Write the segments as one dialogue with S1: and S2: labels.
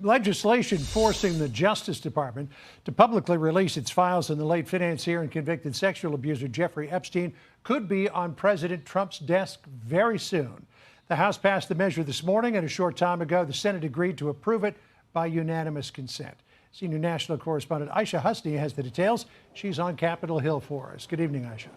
S1: Legislation forcing the Justice Department to publicly release its files on the late financier and convicted sexual abuser Jeffrey Epstein could be on President Trump's desk very soon. The House passed the measure this morning, and a short time ago, the Senate agreed to approve it by unanimous consent. Senior national correspondent Aisha Husni has the details. She's on Capitol Hill for us. Good evening, Aisha.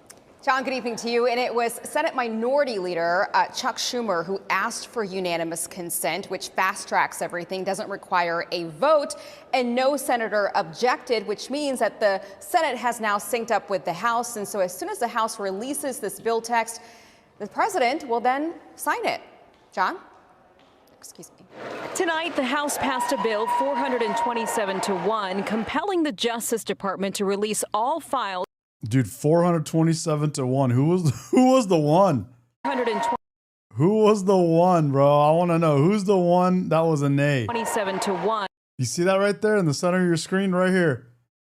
S2: John, good evening to you. And it was Senate Minority Leader Chuck Schumer who asked for unanimous consent, which fast tracks everything, doesn't require a vote, and no senator objected, which means that the Senate has now synced up with the House. And so as soon as the House releases this bill text, the president will then sign it. John? Excuse me.
S3: Tonight, the House passed a bill 427-1, compelling the Justice Department to release all files.
S4: Dude, 427-1. Who was the one?
S3: 420.
S4: Who was the one, bro? I want to know. Who's the one that was a nay?
S3: 27-1.
S4: You see that right there in the center of your screen right here?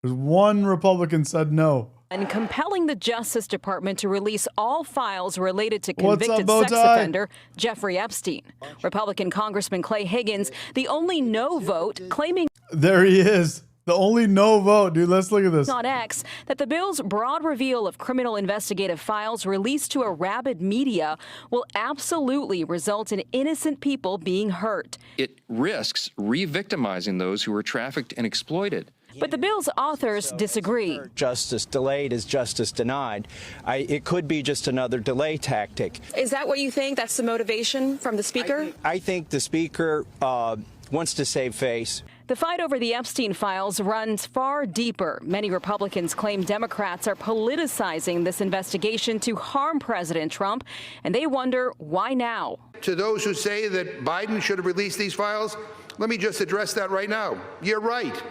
S4: There's one Republican said no.
S3: And compelling the Justice Department to release all files related to convicted sex
S4: Bowtie?
S3: offender Jeffrey Epstein. Republican Congressman Clay Higgins, the only no vote, claiming
S4: There he is. The only no vote, dude. Let's look at this.
S3: on X that the bill's broad reveal of criminal investigative files released to a rabid media will absolutely result in innocent people being hurt.
S5: It risks re-victimizing those who were trafficked and exploited.
S3: But the bill's authors disagree.
S6: Justice delayed is justice denied. It could be just another delay tactic.
S3: Is that what you think? That's the motivation from the speaker?
S6: I think the speaker wants to save face.
S3: The fight over the Epstein files runs far deeper. Many Republicans claim Democrats are politicizing this investigation to harm President Trump, and they wonder why now.
S7: To those who say that Biden should have released these files, let me just address that right now. You're right.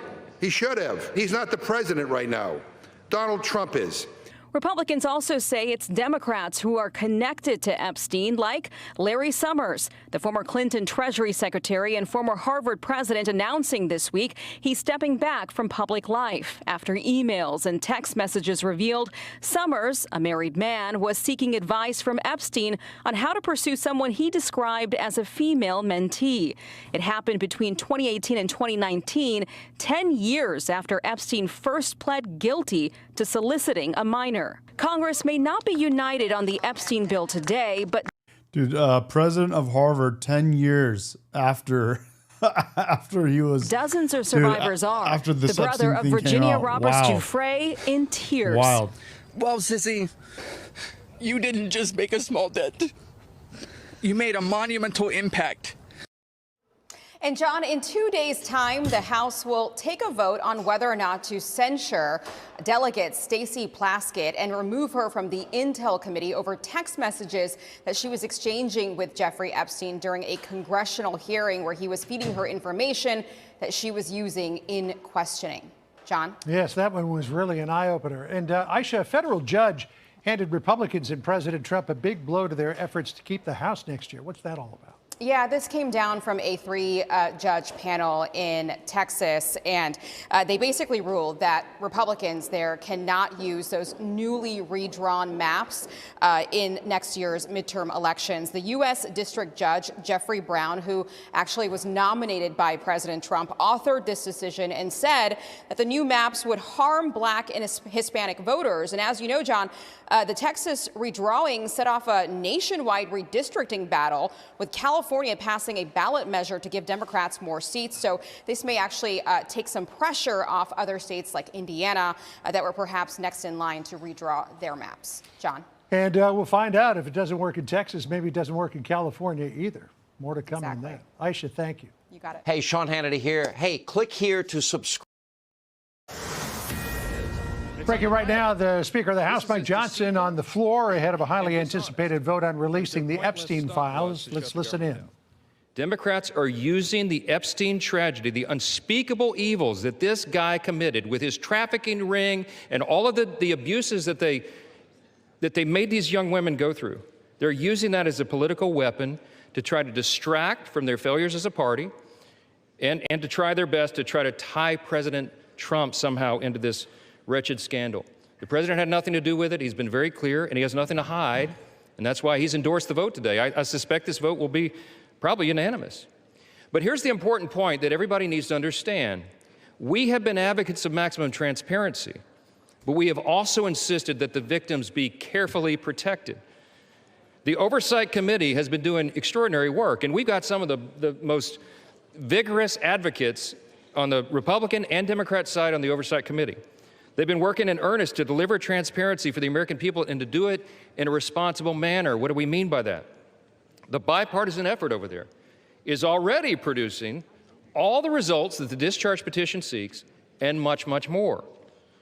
S7: He should have. He's not the president right now. Donald Trump is.
S3: Republicans also say it's Democrats who are connected to Epstein, like Larry Summers, the former Clinton Treasury Secretary and former Harvard president, announcing this week he's stepping back from public life after emails and text messages revealed Summers, a married man, was seeking advice from Epstein on how to pursue someone he described as a female mentee. It happened between 2018 and 2019, 10 years after Epstein first pled guilty to soliciting a minor. Congress may not be united on the Epstein bill today, but
S4: Dude, president of Harvard 10 years after he was...
S3: dozens of survivors are.
S4: After
S3: the brother of Virginia Roberts Giuffre in tears.
S4: Wild.
S8: Well, Sissy, you didn't just make a small dent. You made a monumental impact.
S2: And John, in 2 days' time, the House will take a vote on whether or not to censure Delegate Stacey Plaskett and remove her from the Intel Committee over text messages that she was exchanging with Jeffrey Epstein during a congressional hearing where he was feeding her information that she was using in questioning. John?
S1: Yes, that one was really an eye-opener. And Aisha, a federal judge handed Republicans and President Trump a big blow to their efforts to keep the House next year. What's that all about?
S2: Yeah, this came down from a three-judge panel in Texas, and they basically ruled that Republicans there cannot use those newly redrawn maps in next year's midterm elections. The U.S. District Judge Jeffrey Brown, who actually was nominated by President Trump, authored this decision and said that the new maps would harm Black and Hispanic voters. And as you know, John, the Texas redrawing set off a nationwide redistricting battle, with California passing a ballot measure to give Democrats more seats. So this may actually take some pressure off other states like Indiana that were perhaps next in line to redraw their maps. John?
S1: And we'll find out if it doesn't work in Texas, maybe it doesn't work in California either. More to come on that. Aisha, thank you.
S2: You got it.
S9: Hey, Sean Hannity here. Hey, click here to subscribe.
S1: Breaking right now, the Speaker of the House, Mike Johnson, on the floor ahead of a highly anticipated vote on releasing the Epstein files. Let's listen in.
S5: Democrats are using the Epstein tragedy, the unspeakable evils that this guy committed with his trafficking ring and all of the abuses that they made these young women go through. They're using that as a political weapon to try to distract from their failures as a party and to try their best to try to tie President Trump somehow into this wretched scandal. The president had nothing to do with it. He's been very clear, and he has nothing to hide, and that's why he's endorsed the vote today. I suspect this vote will be probably unanimous. But here's the important point that everybody needs to understand. We have been advocates of maximum transparency, but we have also insisted that the victims be carefully protected. The Oversight Committee has been doing extraordinary work, and we've got some of the most vigorous advocates on the Republican and Democrat side on the Oversight Committee. They've been working in earnest to deliver transparency for the American people and to do it in a responsible manner. What do we mean by that? The bipartisan effort over there is already producing all the results that the discharge petition seeks and much, much more.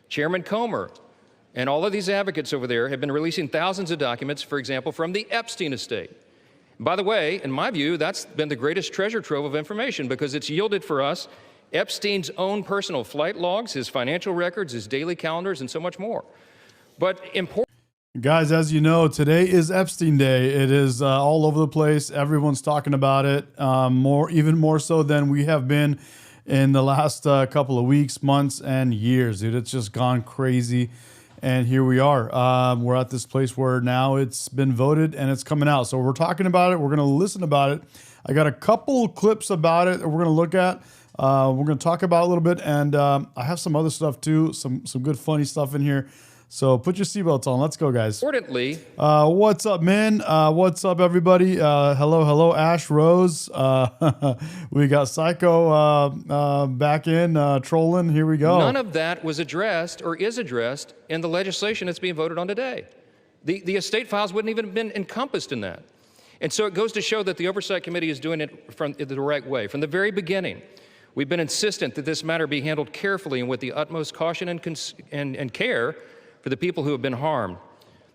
S5: Chairman Comer and all of these advocates over there have been releasing thousands of documents, for example, from the Epstein estate. By the way, in my view, that's been the greatest treasure trove of information because it's yielded for us Epstein's own personal flight logs, his financial records, his daily calendars, and so much more. But important.
S4: Guys, as you know, today is Epstein Day. It is all over the place. Everyone's talking about it, even more so than we have been in the last couple of weeks, months, and years. Dude, it's just gone crazy. And here we are. We're at this place where now it's been voted and it's coming out. So we're talking about it. We're going to listen about it. I got a couple clips about it that we're going to look at. We're going to talk about a little bit. And I have some other stuff too. Some good funny stuff in here. So put your seatbelts on. Let's go, guys.
S5: Importantly,
S4: what's up, men? What's up, everybody? Hello, Ash Rose. We got Psycho back in trolling. Here we go.
S5: none of that was addressed or is addressed in the legislation that's being voted on today. The estate files wouldn't even have been encompassed in that. And so it goes to show that the Oversight Committee is doing it from the right way. From the very beginning, we've been insistent that this matter be handled carefully and with the utmost caution and care for the people who have been harmed.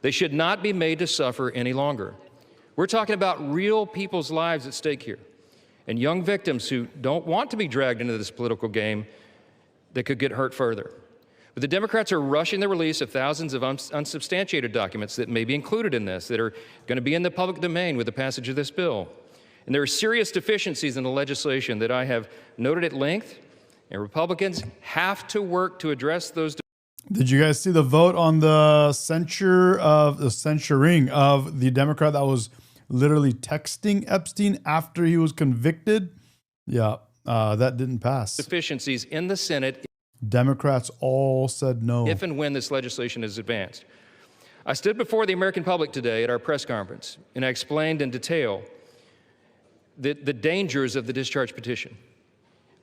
S5: They should not be made to suffer any longer. We're talking about real people's lives at stake here, and young victims who don't want to be dragged into this political game that could get hurt further. But the Democrats are rushing the release of thousands of unsubstantiated documents that may be included in this, that are going to be in the public domain with the passage of this bill. And there are serious deficiencies in the legislation that I have noted at length, and Republicans have to work to address those.
S4: Did you guys see the vote on the censuring of the Democrat that was literally texting Epstein after he was convicted? Yeah, that didn't pass.
S5: Deficiencies in the Senate.
S4: Democrats all said no.
S5: If and when this legislation is advanced. I stood before the American public today at our press conference, and I explained in detail the dangers of the discharge petition.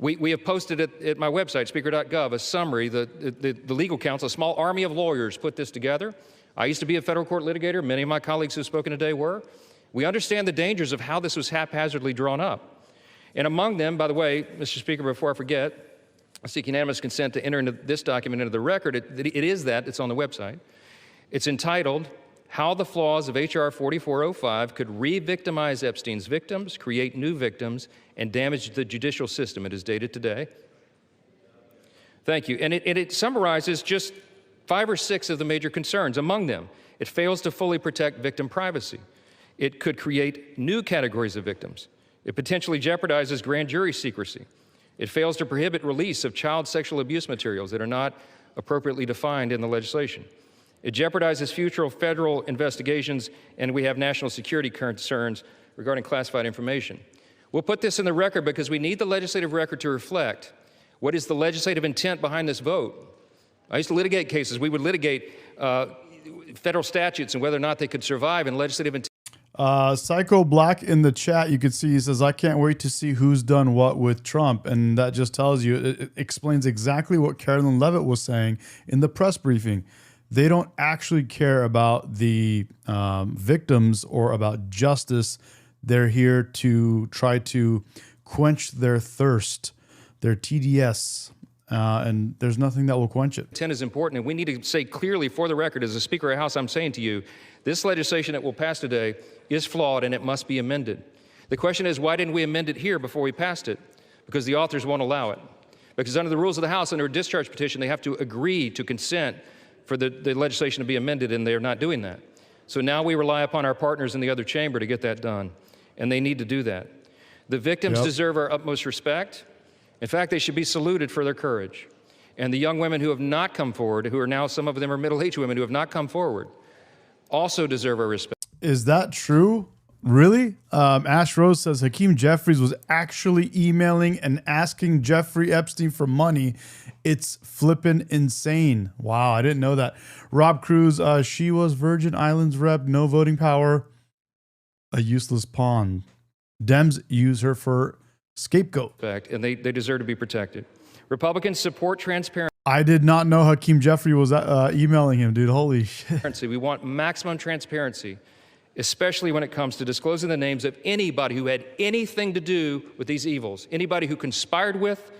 S5: We have posted at my website, speaker.gov, a summary. The legal counsel, a small army of lawyers, put this together. I used to be a federal court litigator. Many of my colleagues who have spoken today were. We understand the dangers of how this was haphazardly drawn up. And among them, by the way, Mr. Speaker, before I forget, I seek unanimous consent to enter into this document into the record. It's on the website. It's entitled, How the Flaws of H.R. 4405 Could Re-Victimize Epstein's Victims, Create New Victims, and Damage the Judicial System. It is dated today. Thank you. And it summarizes just 5 or 6 of the major concerns. Among them, it fails to fully protect victim privacy. It could create new categories of victims. It potentially jeopardizes grand jury secrecy. It fails to prohibit release of child sexual abuse materials that are not appropriately defined in the legislation. It jeopardizes future federal investigations, and we have national security concerns regarding classified information. We'll put this in the record because we need the legislative record to reflect what is the legislative intent behind this vote. I used to litigate cases. We would litigate federal statutes and whether or not they could survive in legislative intent.
S4: Psycho Black in the chat, you could see, he says, I can't wait to see who's done what with Trump. And that just tells you, it explains exactly what Carolyn Leavitt was saying in the press briefing. They don't actually care about the victims or about justice. They're here to try to quench their thirst, their TDS, and there's nothing that will quench it.
S5: Intent is important, and we need to say clearly for the record, as a Speaker of the House, I'm saying to you, this legislation that will pass today is flawed and it must be amended. The question is, why didn't we amend it here before we passed it? Because the authors won't allow it. Because under the rules of the House, under a discharge petition, they have to agree to consent for the legislation to be amended, and they're not doing that. So now we rely upon our partners in the other chamber to get that done, and they need to do that. The victims deserve our utmost respect. In fact, they should be saluted for their courage. And the young women who have not come forward, who are now, some of them are middle-aged women who have not come forward, also deserve our respect.
S4: Is that true? Really? Ash Rose says Hakeem Jeffries was actually emailing and asking Jeffrey Epstein for money. It's flippin' insane. Wow, I didn't know that. Rob Cruz, she was Virgin Islands rep, no voting power, a useless pawn. Dems use her for scapegoat.
S5: And they deserve to be protected. Republicans support transparency.
S4: I did not know Hakeem Jeffrey was emailing him, dude. Holy shit.
S5: We want maximum transparency, especially when it comes to disclosing the names of anybody who had anything to do with these evils, anybody who conspired with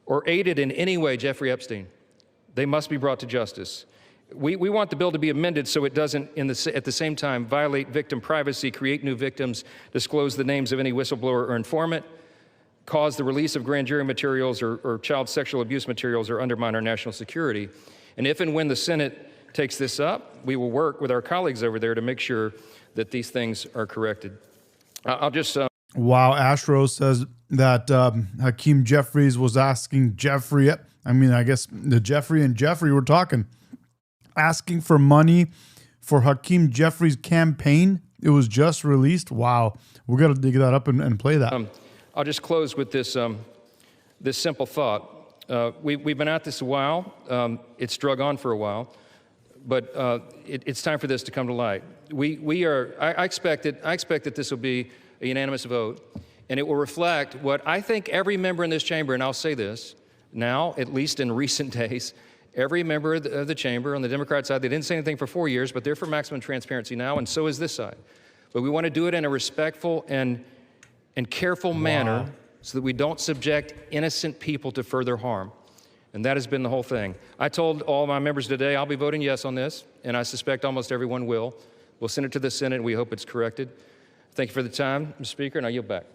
S5: or aided in any way Jeffrey Epstein. They must be brought to justice. We want the bill to be amended so it doesn't, at the same time, violate victim privacy, create new victims, disclose the names of any whistleblower or informant, cause the release of grand jury materials or child sexual abuse materials, or undermine our national security. And if and when the Senate takes this up, we will work with our colleagues over there to make sure that these things are corrected. I'll just...
S4: Wow, Astro says that Hakeem Jeffries was asking Jeffrey, I guess the Jeffrey and Jeffrey were talking, asking for money for Hakeem Jeffries' campaign. It was just released. Wow, we're going to dig that up and play that.
S5: I'll just close with this, this simple thought. We've been at this a while. It's drug on for a while, but it's time for this to come to light. I expect that this will be a unanimous vote, and it will reflect what I think every member in this chamber, and I'll say this now, at least in recent days, every member of the chamber on the Democrat side, they didn't say anything for 4 years, but they're for maximum transparency now, and so is this side. But we want to do it in a respectful and careful manner so that we don't subject innocent people to further harm. And that has been the whole thing. I told all my members today I'll be voting yes on this, and I suspect almost everyone will. We'll send it to the Senate, and we hope it's corrected. Thank you for the time, Mr. Speaker, and I yield back.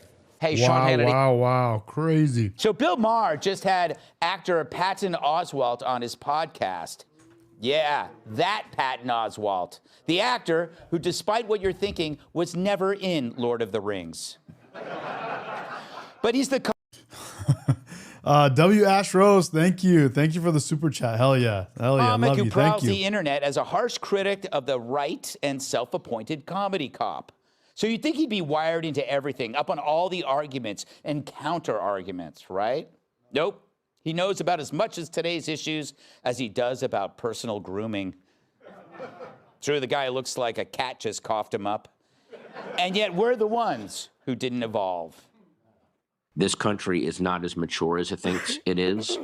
S10: Hey, Sean Hannity.
S4: Wow, crazy.
S10: So Bill Maher just had actor Patton Oswalt on his podcast. Yeah, that Patton Oswalt. The actor who, despite what you're thinking, was never in Lord of the Rings. But he's the...
S4: W. Ash Rose, thank you. Thank you for the super chat. Hell yeah. Hell yeah.
S10: Comic
S4: Love
S10: who
S4: you.
S10: prowls
S4: Thank you.
S10: the internet as a harsh critic of the right and self-appointed comedy cop. So you'd think he'd be wired into everything, up on all the arguments and counter-arguments, right? Nope. He knows about as much as today's issues as he does about personal grooming. True, the guy looks like a cat just coughed him up. And yet we're the ones who didn't evolve.
S9: This country is not as mature as it thinks it is.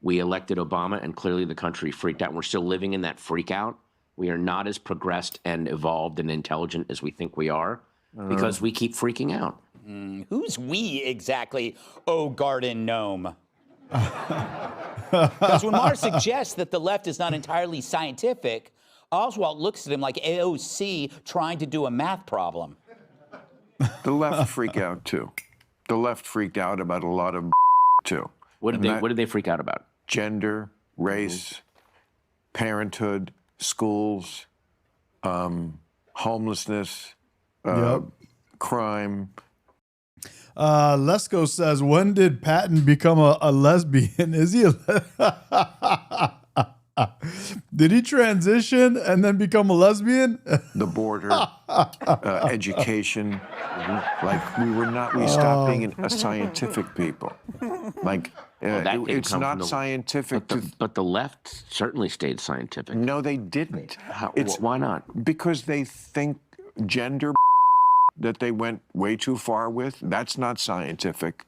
S9: We elected Obama, and clearly the country freaked out. We're still living in that freak out. We are not as progressed and evolved and intelligent as we think we are because we keep freaking out.
S10: Who's we exactly, oh garden gnome? Because when Maher suggests that the left is not entirely scientific, Oswalt looks at him like AOC trying to do a math problem.
S11: The left freak out too. The left freaked out about a lot of too.
S9: What did they freak out about?
S11: Gender, race, parenthood, schools, homelessness, crime.
S4: Lesko says, when did Patton become a lesbian? Is he did he transition and then become a lesbian?
S11: The border, education. We stopped being a scientific people. It's not scientific.
S9: But the left certainly stayed scientific.
S11: No, they didn't.
S9: Why not?
S11: Because they think gender that they went way too far with, that's not scientific.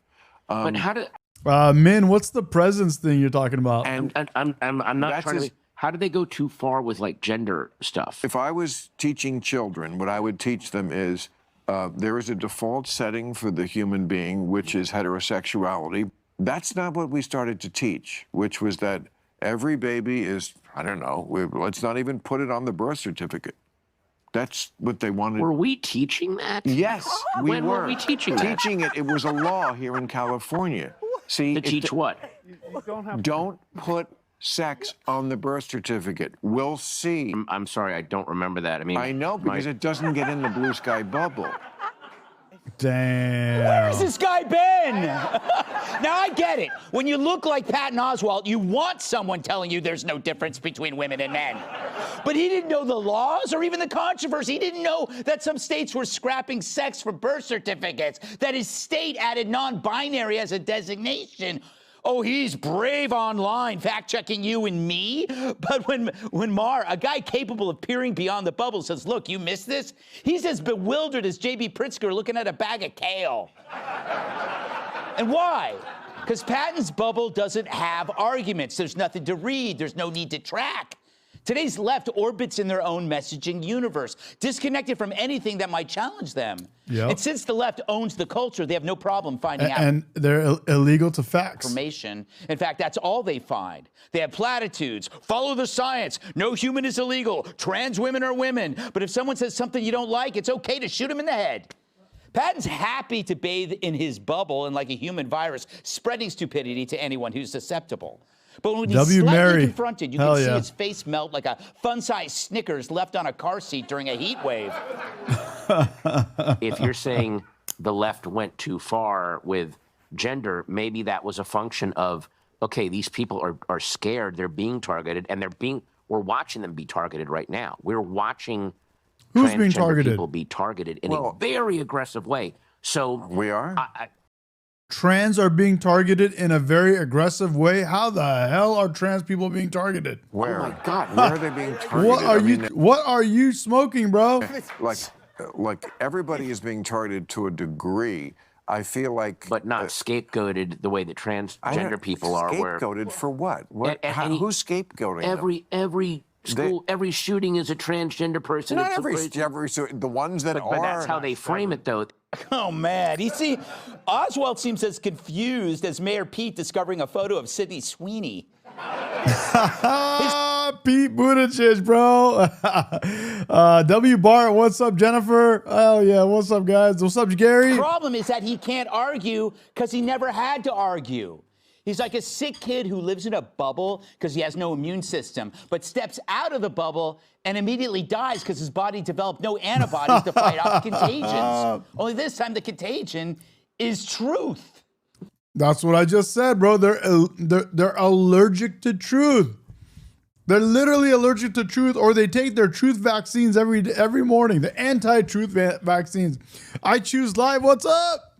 S9: But how did...
S4: Min, what's the presence thing you're talking about?
S9: I'm not trying to... How do they go too far with, like, gender stuff?
S11: If I was teaching children, what I would teach them is there is a default setting for the human being, which is heterosexuality. That's not what we started to teach, which was that every baby is, I don't know, let's not even put it on the birth certificate. That's what they wanted.
S9: Were we teaching that?
S11: Yes, we
S9: When were we teaching that?
S11: Teaching it. It was a law here in California. See,
S9: to teach what?
S11: Don't put sex on the birth certificate. We'll see.
S9: I'm sorry, I don't remember that. I mean,
S11: I know, because it doesn't get in the blue sky bubble.
S4: Damn.
S10: Where has this guy been? Now, I get it. When you look like Patton Oswalt, you want someone telling you there's no difference between women and men. But he didn't know the laws or even the controversy. He didn't know that some states were scrapping sex for birth certificates, that his state added non-binary as a designation. Oh, he's brave online, fact-checking you and me. But when Maher, a guy capable of peering beyond the bubble, says, look, you missed this, he's as bewildered as J.B. Pritzker looking at a bag of kale. And why? Because Patton's bubble doesn't have arguments. There's nothing to read. There's no need to track. Today's left orbits in their own messaging universe, disconnected from anything that might challenge them.
S4: Yep.
S10: And since the left owns the culture, they have no problem finding out.
S4: And they're illegal to facts.
S10: Information. In fact, that's all they find. They have platitudes. Follow the science. No human is illegal. Trans women are women. But if someone says something you don't like, it's okay to shoot him in the head. Patton's happy to bathe in his bubble and, like a human virus, spreading stupidity to anyone who's susceptible. But when he's slightly confronted, you can see his face melt like a fun-sized Snickers left on a car seat during a heat wave.
S9: If you're saying the left went too far with gender, maybe that was a function of, okay, these people are scared, they're being targeted, and we're watching them be targeted right now. We're watching transgender people be targeted in a very aggressive way. So
S11: we are?
S4: Trans are being targeted in a very aggressive way. How the hell are trans people being targeted?
S11: Where? Oh my God, where are they being targeted?
S4: What are you smoking, bro?
S11: Like everybody is being targeted to a degree. I feel like,
S9: but not scapegoated the way that transgender people are.
S11: Scapegoated for what? Who's scapegoating them?
S9: Every school, every shooting is a transgender person.
S11: Not every the ones that are.
S9: But that's how they frame it, though.
S10: Oh, man. You see, Oswald seems as confused as Mayor Pete discovering a photo of Sydney Sweeney.
S4: Pete Buttigieg, bro. W. Bart, what's up, Jennifer? Hell yeah, what's up, guys? What's up, Gary?
S10: The problem is that he can't argue because he never had to argue. He's like a sick kid who lives in a bubble because he has no immune system, but steps out of the bubble and immediately dies because his body developed no antibodies to fight off contagions. Only this time the contagion is truth.
S4: That's what I just said, bro. They're allergic to truth. They're literally allergic to truth, or they take their truth vaccines every morning. The anti-truth vaccines. I choose live. What's up?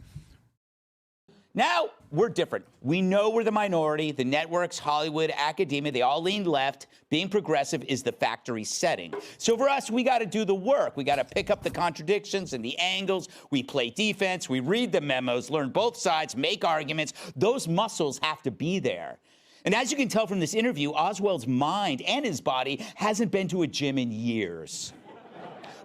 S10: Now we're different. We know we're the minority. The networks, Hollywood, academia, they all lean left. Being progressive is the factory setting. So for us, we got to do the work. We got to pick up the contradictions and the angles. We play defense. We read the memos, learn both sides, make arguments. Those muscles have to be there. And as you can tell from this interview, Oswald's mind and his body hasn't been to a gym in years.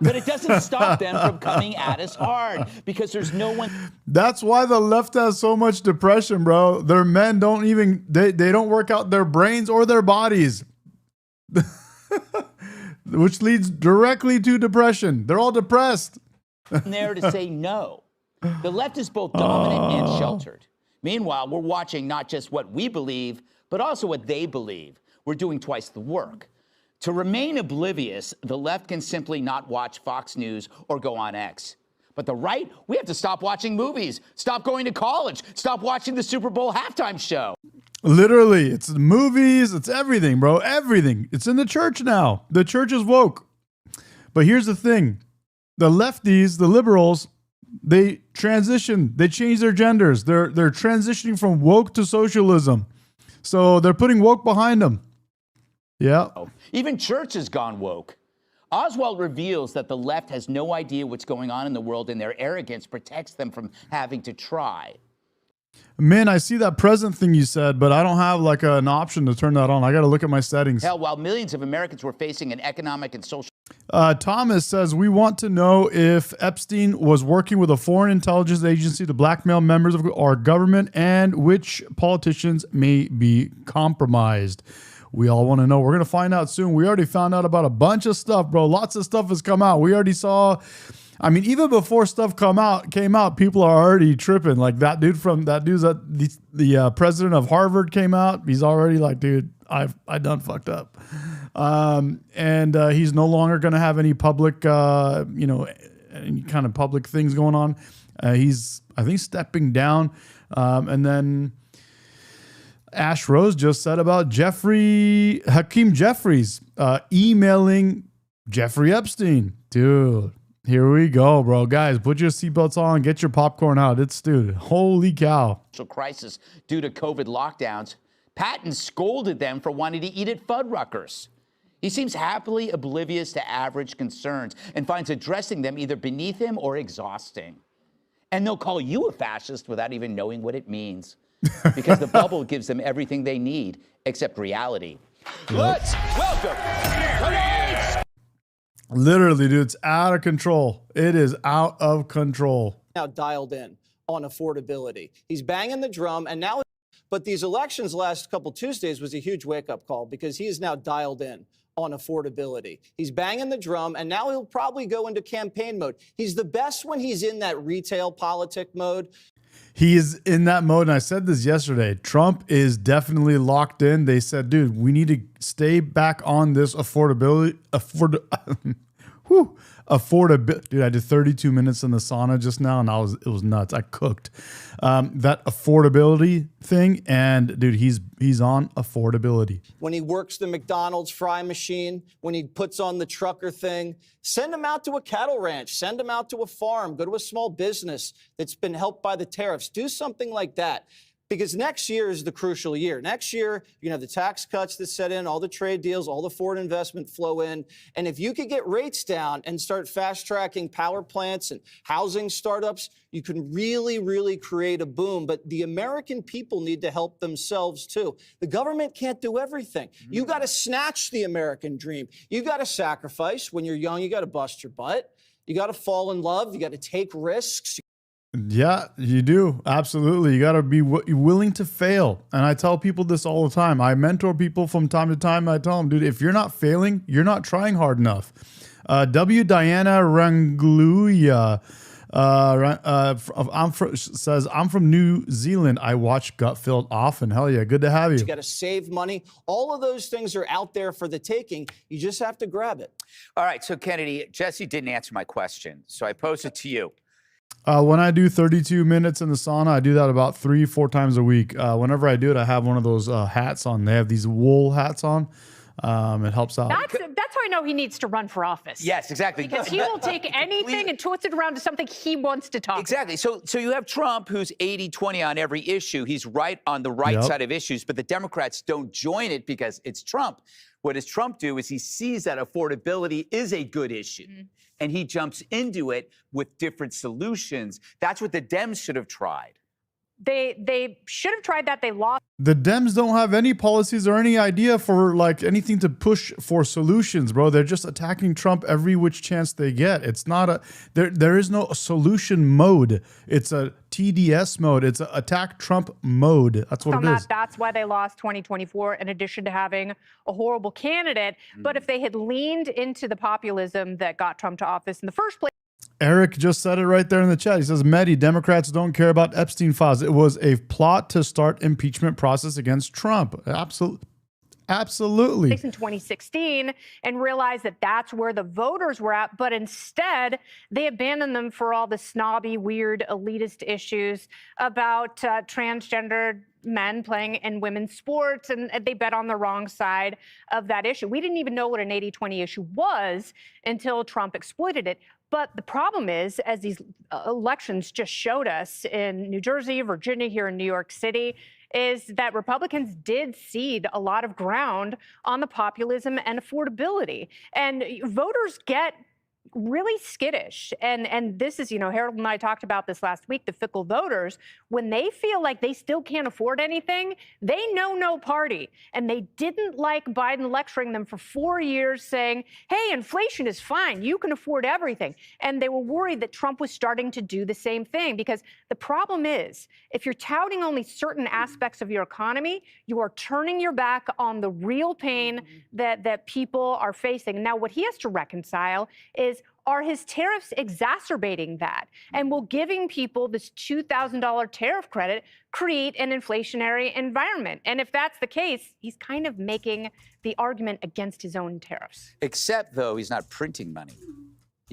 S10: But it doesn't stop them from coming at us hard because there's no one.
S4: That's why the left has so much depression, bro. Their men don't even, they don't work out their brains or their bodies, which leads directly to depression. They're all depressed.
S10: There to say no. The left is both dominant and sheltered. Meanwhile, we're watching not just what we believe, but also what they believe. We're doing twice the work. To remain oblivious, the left can simply not watch Fox News or go on X. But the right, we have to stop watching movies, stop going to college, stop watching the Super Bowl halftime show.
S4: Literally, it's movies, it's everything, bro, everything. It's in the church now. The church is woke. But here's the thing. The lefties, the liberals, they transition, they change their genders. They're transitioning from woke to socialism. So they're putting woke behind them. Yeah.
S10: Even church has gone woke. Oswald reveals that the left has no idea what's going on in the world, and their arrogance protects them from having to try.
S4: Man, I see that present thing you said, but I don't have like an option to turn that on. I got to look at my settings.
S10: Hell, while millions of Americans were facing an economic and social...
S4: Thomas says, we want to know if Epstein was working with a foreign intelligence agency to blackmail members of our government and which politicians may be compromised. We all want to know. We're going to find out soon. We already found out about a bunch of stuff, bro. Lots of stuff has come out. We already saw, I mean, even before stuff came out, people are already tripping. Like that dude's that the president of Harvard came out. He's already like, dude, I done fucked up. And he's no longer going to have any public, any kind of public things going on. He's, I think, stepping down. And then Ash Rose just said about Hakeem Jeffries emailing Jeffrey Epstein. Dude, here we go, bro. Guys, put your seatbelts on, get your popcorn out. Dude, holy cow.
S10: Crisis due to COVID lockdowns. Patton scolded them for wanting to eat at Fuddruckers. He seems happily oblivious to average concerns and finds addressing them either beneath him or exhausting. And they'll call you a fascist without even knowing what it means. Because the bubble gives them everything they need, except reality. Let's welcome tonight's...
S4: Literally, dude, it's out of control. It is out of control.
S12: Now dialed in on affordability. He's banging the drum, and now, but these elections last couple Tuesdays was a huge wake-up call because he is now dialed in on affordability. He's banging the drum, and now he'll probably go into campaign mode. He's the best when he's in that retail politic mode.
S4: He is in that mode, and I said this yesterday. Trump is definitely locked in. They said, dude, we need to stay back on this affordability. Dude, I did 32 minutes in the sauna just now, and it was nuts. I cooked. That affordability thing, and dude, he's on affordability.
S12: When he works the McDonald's fry machine, when he puts on the trucker thing, send him out to a cattle ranch, send him out to a farm, go to a small business that's been helped by the tariffs. Do something like that. Because next year is the crucial year. Next year, you have the tax cuts that set in, all the trade deals, all the foreign investment flow in. And if you could get rates down and start fast-tracking power plants and housing startups, you can really, really create a boom. But the American people need to help themselves, too. The government can't do everything. You got to snatch the American dream. You got to sacrifice. When you're young, you got to bust your butt. You got to fall in love. You got to take risks.
S4: Yeah, you do. Absolutely. You got to be willing to fail. And I tell people this all the time. I mentor people from time to time. I tell them, dude, if you're not failing, you're not trying hard enough. Diana Rangluya says, I'm from New Zealand. I watch Gutfeld often. Hell yeah. Good to have you.
S12: You got to save money. All of those things are out there for the taking. You just have to grab it.
S10: All right. So, Kennedy, Jesse didn't answer my question. So I pose it to you.
S4: When I do 32 minutes in the sauna, I do that about 3-4 times a week. Whenever I do it, I have one of those hats on. They have these wool hats on. It helps out.
S13: That's how I know he needs to run for office.
S10: Yes, exactly.
S13: Because he will take anything and twist it around to something he wants to talk
S10: Exactly. So you have Trump, who's 80-20 on every issue. He's right on the right side of issues, but the Democrats don't join it because it's Trump. What does Trump do is he sees that affordability is a good issue. And he jumps into it with different solutions. That's what the Dems should have tried.
S13: They should have tried that. They lost.
S4: The Dems don't have any policies or any idea for like anything to push for solutions, bro. They're just attacking Trump every which chance they get. It's not there is no solution mode. It's a TDS mode. It's a attack Trump mode. That's what it is.
S13: That's why they lost 2024, in addition to having a horrible candidate. But if they had leaned into the populism that got Trump to office in the first place.
S4: Eric just said it right there in the chat. He says, Medi, Democrats don't care about Epstein files. It was a plot to start impeachment process against Trump. Absolutely.
S13: In 2016 and realized that that's where the voters were at. But instead, they abandoned them for all the snobby, weird, elitist issues about transgendered men playing in women's sports, and they bet on the wrong side of that issue. We didn't even know what an 80-20 issue was until Trump exploited it. But the problem is, as these elections just showed us in New Jersey, Virginia, here in New York City, is that Republicans did cede a lot of ground on the populism and affordability. And voters get really skittish. And this is, Harold and I talked about this last week, the fickle voters, when they feel like they still can't afford anything, they know no party. And they didn't like Biden lecturing them for 4 years saying, hey, inflation is fine, you can afford everything. And they were worried that Trump was starting to do the same thing, because the problem is, if you're touting only certain aspects of your economy, you are turning your back on the real pain that people are facing. Now, what he has to reconcile is, are his tariffs exacerbating that? And will giving people this $2,000 tariff credit create an inflationary environment? And if that's the case, he's kind of making the argument against his own tariffs.
S10: Except, though, he's not printing money.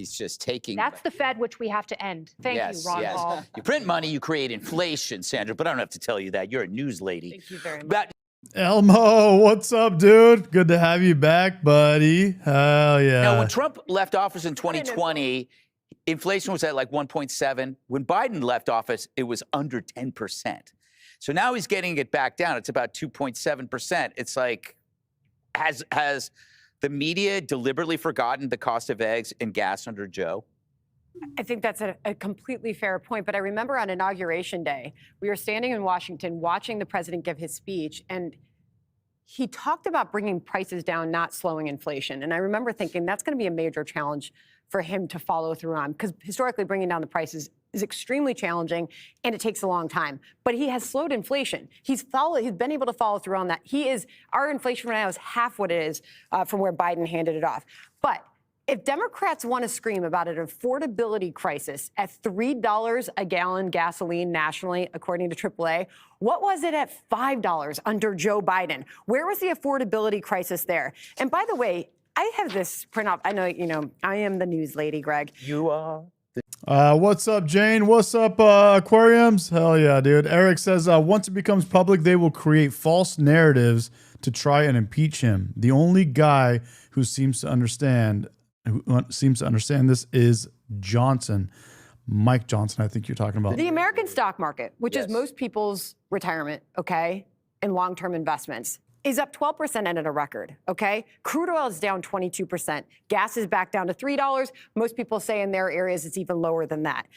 S10: He's just taking.
S13: That's the Fed, which we have to end. Thank you, Ron Paul.
S10: You print money, you create inflation, Sandra, but I don't have to tell you that. You're a news lady.
S13: Thank you very much.
S4: Elmo, what's up, dude? Good to have you back, buddy. Hell yeah.
S10: Now, when Trump left office in 2020, inflation was at like 1.7. When Biden left office, it was under 10%. So now he's getting it back down. It's about 2.7%. It's like, has the media deliberately forgotten the cost of eggs and gas under Joe?
S14: I think that's a completely fair point. But I remember on Inauguration Day, we were standing in Washington watching the president give his speech, and he talked about bringing prices down, not slowing inflation. And I remember thinking that's going to be a major challenge for him to follow through on, because historically bringing down the prices is extremely challenging and it takes a long time. But he has slowed inflation. He's been able to follow through on that. Our inflation right now is half what it is from where Biden handed it off. But if Democrats want to scream about an affordability crisis at $3 a gallon gasoline nationally, according to AAA, what was it at $5 under Joe Biden? Where was the affordability crisis there? And by the way, I have this printout. I know, I am the news lady, Greg.
S10: You are.
S4: What's up, Jane? What's up, aquariums? Hell yeah, dude. Eric says, once it becomes public, they will create false narratives to try and impeach him. The only guy who seems to understand this is Johnson. Mike Johnson, I think you're talking about.
S14: The American stock market, which is most people's retirement, okay, and long-term investments, is up 12% and at a record, okay? Crude oil is down 22%. Gas is back down to $3. Most people say in their areas it's even lower than that.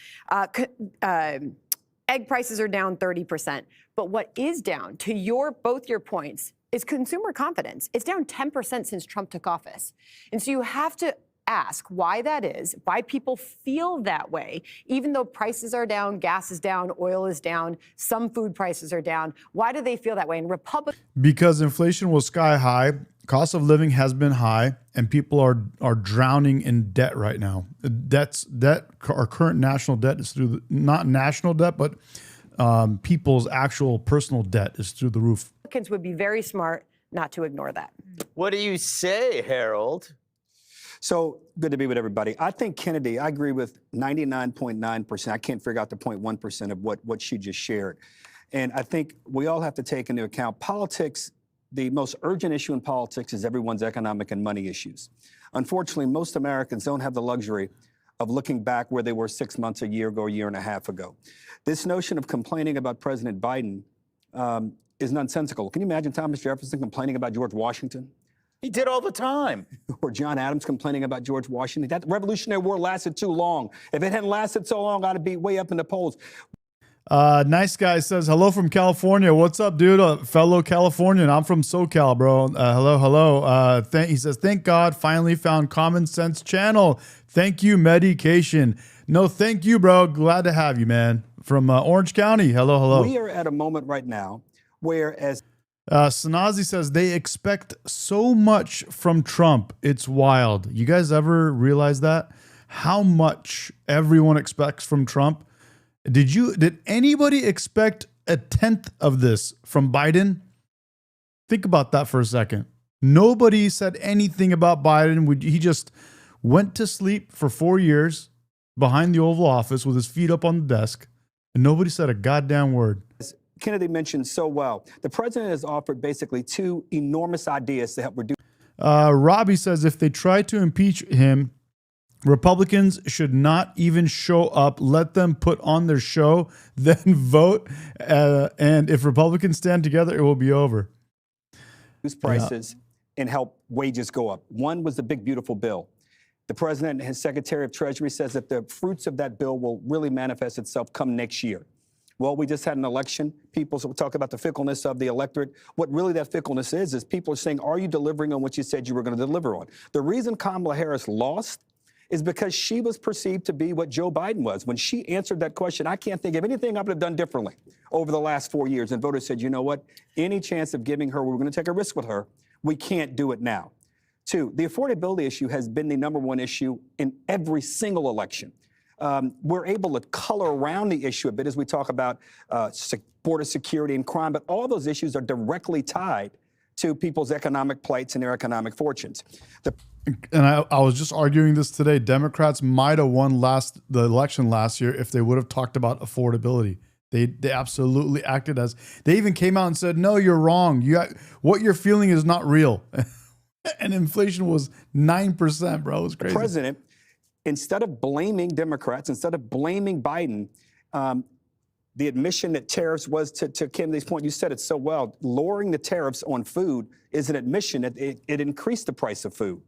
S14: Egg prices are down 30%. But what is down, to both your points, is consumer confidence. It's down 10% since Trump took office. And so you have to ask why that is, why people feel that way, even though prices are down, gas is down, oil is down, some food prices are down. Why do they feel that way? And
S4: because inflation was sky high, cost of living has been high, and people are drowning in debt right now. Our current national debt is through not national debt, but people's actual personal debt is through the roof.
S14: Republicans would be very smart not to ignore that.
S10: What do you say, Harold?
S15: So good to be with everybody. I think Kennedy, I agree with 99.9%. I can't figure out the 0.1% of what she just shared. And I think we all have to take into account politics. The most urgent issue in politics is everyone's economic and money issues. Unfortunately, most Americans don't have the luxury of looking back where they were 6 months, a year ago, a year and a half ago. This notion of complaining about President Biden is nonsensical. Can you imagine Thomas Jefferson complaining about George Washington?
S10: He did all the time.
S15: Or John Adams complaining about George Washington. That Revolutionary War lasted too long. If it hadn't lasted so long, I'd be way up in the polls.
S4: Nice guy says, hello from California. What's up, dude? Fellow Californian. I'm from SoCal, bro. Hello. He says, thank God, finally found Common Sense Channel. Thank you, Medication. No, thank you, bro. Glad to have you, man. From Orange County. Hello.
S15: We are at a moment right now where as...
S4: Sanazi says they expect so much from Trump. It's wild. You guys ever realize that? How much everyone expects from Trump? Did anybody expect a tenth of this from Biden? Think about that for a second. Nobody said anything about Biden. He just went to sleep for 4 years behind the Oval Office with his feet up on the desk, and nobody said a goddamn word.
S15: Kennedy mentioned so well, the president has offered basically two enormous ideas to help reduce.
S4: Robbie says if they try to impeach him, Republicans should not even show up. Let them put on their show, then vote. And if Republicans stand together, it will be over.
S15: Reduce prices and help wages go up. One was the big, beautiful bill. The president and his Secretary of Treasury says that the fruits of that bill will really manifest itself come next year. Well, we just had an election. People talk about the fickleness of the electorate. What really that fickleness is people are saying, are you delivering on what you said you were going to deliver on? The reason Kamala Harris lost is because she was perceived to be what Joe Biden was. When she answered that question, I can't think of anything I would have done differently over the last 4 years. And voters said, you know what? Any chance of giving her, we're going to take a risk with her. We can't do it now. Two, the affordability issue has been the #1 issue in every single election. We're able to color around the issue a bit as we talk about border security and crime, but all those issues are directly tied to people's economic plights and their economic fortunes.
S4: and I was just arguing this today. Democrats might have won the election last year if they would have talked about affordability. They absolutely acted as, they even came out and said, no, you're wrong. What you're feeling is not real. And inflation was 9%, bro. It was crazy.
S15: The president, instead of blaming Democrats, instead of blaming Biden, the admission that tariffs was, to Kennedy's point, you said it so well, lowering the tariffs on food is an admission that it increased the price of food.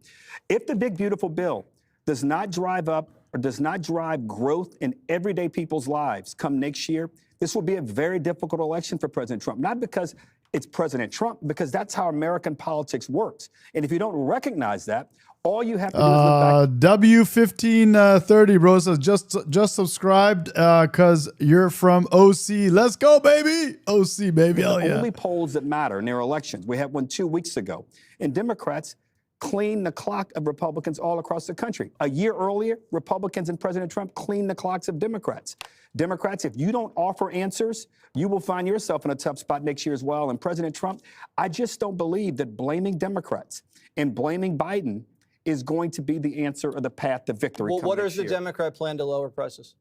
S15: If the big, beautiful bill does not drive up or does not drive growth in everyday people's lives come next year, this will be a very difficult election for President Trump. Not because it's President Trump, because that's how American politics works. And if you don't recognize that, all you have to do is look back.
S4: W1530, bro, says just subscribed because you're from OC. Let's go, baby. OC, baby. Hell yeah.
S15: The only polls that matter in their elections. We had one 2 weeks ago. And Democrats cleaned the clock of Republicans all across the country. A year earlier, Republicans and President Trump cleaned the clocks of Democrats. Democrats, if you don't offer answers, you will find yourself in a tough spot next year as well. And President Trump, I just don't believe that blaming Democrats and blaming Biden is going to be the answer or the path to victory.
S12: Well, what is the Democrat plan to lower prices?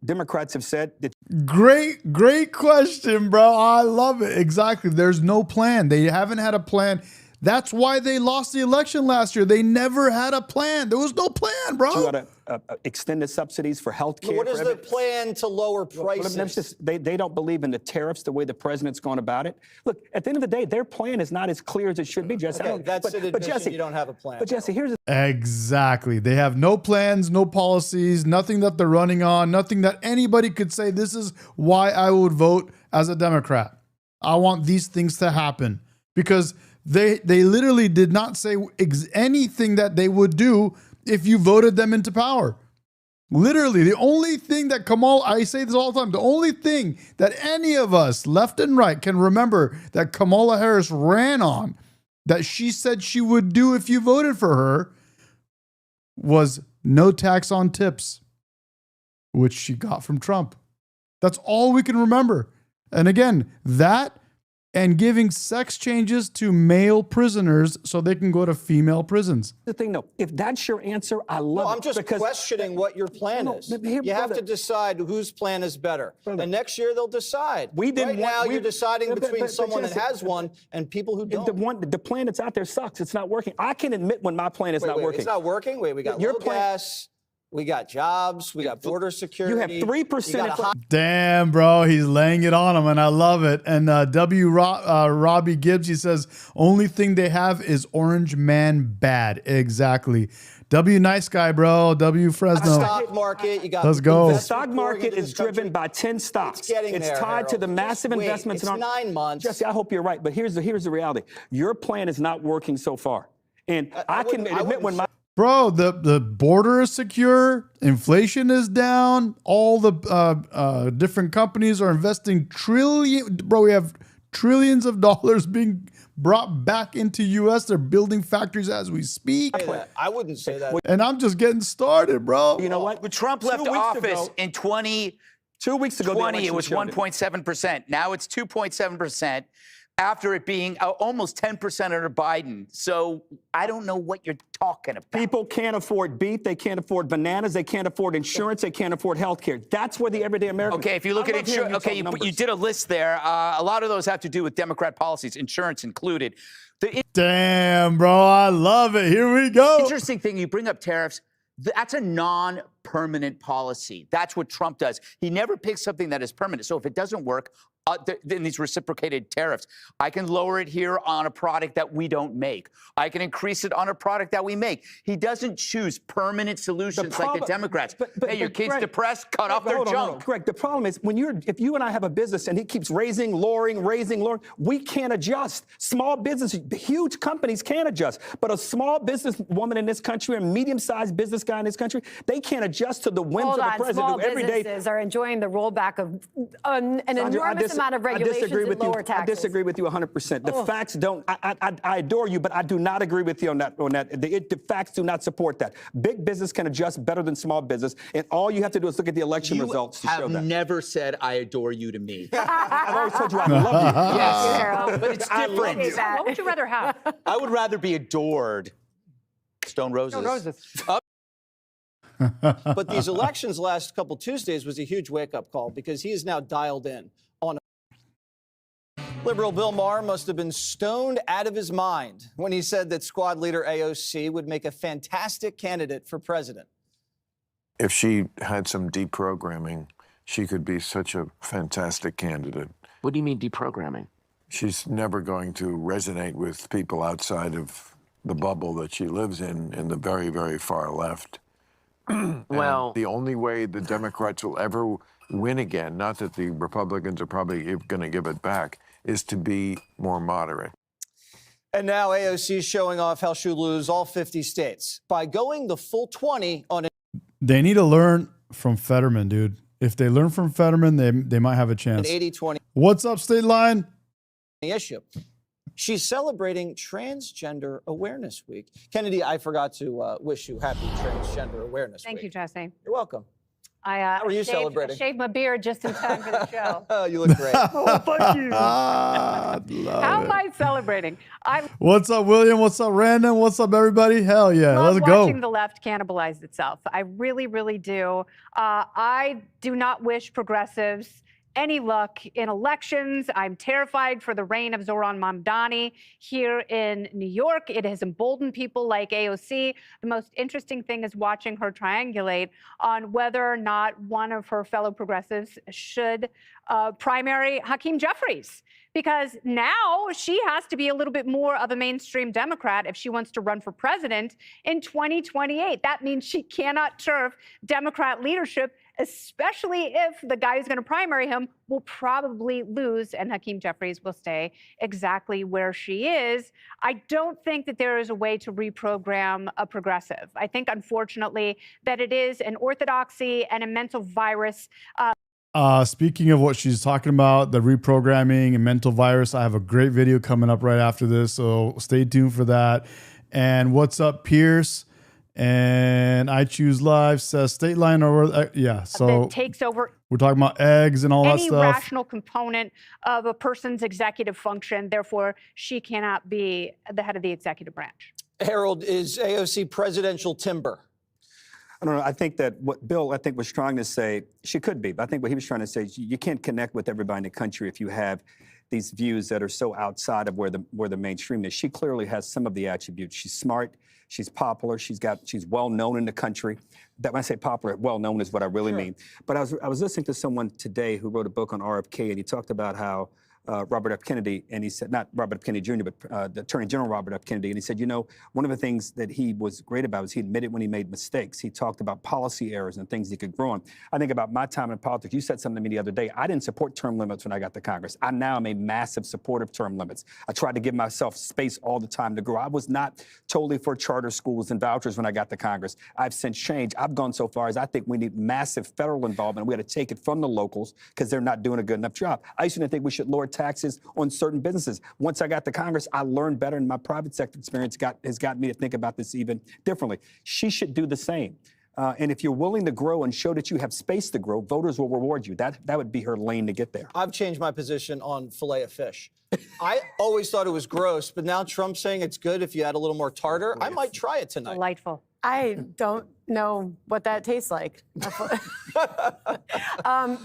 S15: Democrats have said that.
S4: Great question, bro. I love it. Exactly. There's no plan. They haven't had a plan. That's why they lost the election last year. They never had a plan. There was no plan, bro.
S15: You got to extend the subsidies for health care.
S12: What is the plan to lower prices?
S15: They don't believe in the tariffs the way the president's gone about it. Look, at the end of the day, their plan is not as clear as it should be, Jesse.
S12: Okay, that's an admission. Jesse, you don't have a plan.
S15: But Jesse, here's
S4: exactly. They have no plans, no policies, nothing that they're running on, nothing that anybody could say, this is why I would vote as a Democrat. I want these things to happen. Because they literally did not say anything that they would do if you voted them into power. Literally, the only thing that I say this all the time, the only thing that any of us, left and right, can remember that Kamala Harris ran on, that she said she would do if you voted for her, was no tax on tips, which she got from Trump. That's all we can remember. And again, that and giving sex changes to male prisoners so they can go to female prisons.
S15: The thing, though, if that's your answer, I love it.
S12: I'm just questioning what your plan is. You have to decide whose plan is better. And next year they'll decide. Right now you're deciding between someone that has one and people who don't.
S15: The plan that's out there sucks. It's not working. I can admit when my plan is not working.
S12: It's not working? Wait, we got low gas. We got jobs. We got border security.
S15: You have 3%.
S4: Damn, bro. He's laying it on him, and I love it. And Robbie Gibbs, he says, only thing they have is Orange Man bad. Exactly. W nice guy, bro. W Fresno.
S12: Stock market. You got.
S4: Let's go.
S15: The stock market is driven by 10 stocks.
S12: It's
S15: tied to the massive investments.
S12: It's 9 months.
S15: Jesse, I hope you're right. But here's the reality. Your plan is not working so far. And I can admit when my...
S4: Bro, the border is secure, inflation is down, all the different companies are investing we have trillions of dollars being brought back into U.S. They're building factories as we speak.
S12: I wouldn't say that.
S4: And I'm just getting started, bro.
S10: You know what? When Trump left office in
S15: 2 weeks ago,
S10: it was 1.7%. Now it's 2.7%. After it being almost 10% under Biden. So I don't know what you're talking about.
S15: People can't afford beef. They can't afford bananas. They can't afford insurance. They can't afford health care. That's where the everyday American...
S10: Okay, if you look at insurance... Okay, you did a list there. A lot of those have to do with Democrat policies, insurance included.
S4: Damn, bro, I love it. Here we go.
S10: Interesting thing, you bring up tariffs. That's a non-permanent policy. That's what Trump does. He never picks something that is permanent. So if it doesn't work, then these reciprocated tariffs, I can lower it here on a product that we don't make. I can increase it on a product that we make. He doesn't choose permanent solutions like the Democrats. Hey, your kid's depressed, cut off their junk.
S15: Greg, the problem is if you and I have a business and he keeps raising, lowering, we can't adjust. Small business, huge companies can't adjust. But a small business woman in this country, a medium-sized business guy in this country, they can't adjust to the whims of the president who every day...
S14: Small businesses are enjoying the rollback of an enormous amount of regulations and lower taxes.
S15: I disagree with you 100%. The facts don't. I adore you, but I do not agree with you on that. The facts do not support that. Big business can adjust better than small business, and all you have to do is look at the election results to show that.
S10: You have never said I adore you to me.
S15: I've always told you I love you.
S10: Yes, but it's different.
S13: What would you rather have?
S10: I would rather be adored. Stone Roses.
S12: Stone Roses. But these elections last couple Tuesdays was a huge wake-up call because he is now dialed in on. Liberal Bill Maher must have been stoned out of his mind when he said that squad leader AOC would make a fantastic candidate for president.
S11: If she had some deprogramming, she could be such a fantastic candidate.
S9: What do you mean deprogramming?
S11: She's never going to resonate with people outside of the bubble that she lives in the very, very far left.
S9: Well,
S11: the only way the Democrats will ever win again, not that the Republicans are probably going to give it back, is to be more moderate.
S12: And now AOC is showing off how she'll lose all 50 states by going the full 20 on.
S4: They need to learn from Fetterman, dude. If they learn from Fetterman, they might have a chance.
S12: An 80-20
S4: What's up, State Line?
S12: issue. She's celebrating Transgender Awareness Week. Kennedy, I forgot to wish you happy Transgender Awareness Week.
S13: Thank you, Jesse.
S12: You're welcome.
S13: I
S12: How are you celebrating?
S13: shaved my beard just in time for the show.
S12: Oh, you look great.
S13: Oh, thank you.
S4: How
S13: How am I celebrating? I
S4: What's up, William? What's up, Random? What's up, everybody? Hell yeah,
S13: love
S4: let's go.
S13: watching the left cannibalize itself. I really, really do. I do not wish progressives any luck in elections. I'm terrified for the reign of Zoran Mamdani here in New York. It has emboldened people like AOC. The most interesting thing is watching her triangulate on whether or not one of her fellow progressives should primary Hakeem Jeffries. Because now she has to be a little bit more of a mainstream Democrat if she wants to run for president in 2028. That means she cannot turf Democrat leadership, especially if the guy who's going to primary him will probably lose and Hakeem Jeffries will stay exactly where she is. I don't think that there is a way to reprogram a progressive. I think, unfortunately, that it is an orthodoxy and a mental virus.
S4: Speaking of what she's talking about, the reprogramming and mental virus, I have a great video coming up right after this, so stay tuned for that. And what's up, Pierce? And I Choose Live says State Line over. Yeah, so
S13: that takes over.
S4: We're talking about eggs and all that
S13: Any
S4: stuff.
S13: rational component of a person's executive function. Therefore, she cannot be the head of the executive branch.
S12: Harold, is AOC presidential timber?
S15: I don't know. I think that what Bill, was trying to say, she could be, but I think what he was trying to say is you can't connect with everybody in the country if you have these views that are so outside of where the mainstream is. She clearly has some of the attributes. She's smart. She's popular. She's well known in the country. That when I say popular, well known is what I really mean. But I was listening to someone today who wrote a book on RFK, and he talked about how Robert F. Kennedy, and he said, not Robert F. Kennedy Jr., but the Attorney General Robert F. Kennedy, and he said, you know, one of the things that he was great about was he admitted when he made mistakes. He talked about policy errors and things he could grow on. I think about my time in politics. You said something to me the other day. I didn't support term limits when I got to Congress. I now am a massive supporter of term limits. I tried to give myself space all the time to grow. I was not totally for charter schools and vouchers when I got to Congress. I've since changed. I've gone so far as I think we need massive federal involvement. We got to take it from the locals because they're not doing a good enough job. I used to think we should lower taxes on certain businesses. Once I got to Congress, I learned better, and my private sector experience has got me to think about this even differently. She should do the same. And if you're willing to grow and show that you have space to grow, voters will reward you. That would be her lane to get there.
S12: I've changed my position on filet of fish. I always thought it was gross, but now Trump's saying it's good if you add a little more tartar. I might try it tonight.
S13: Delightful.
S14: I don't know what that tastes like.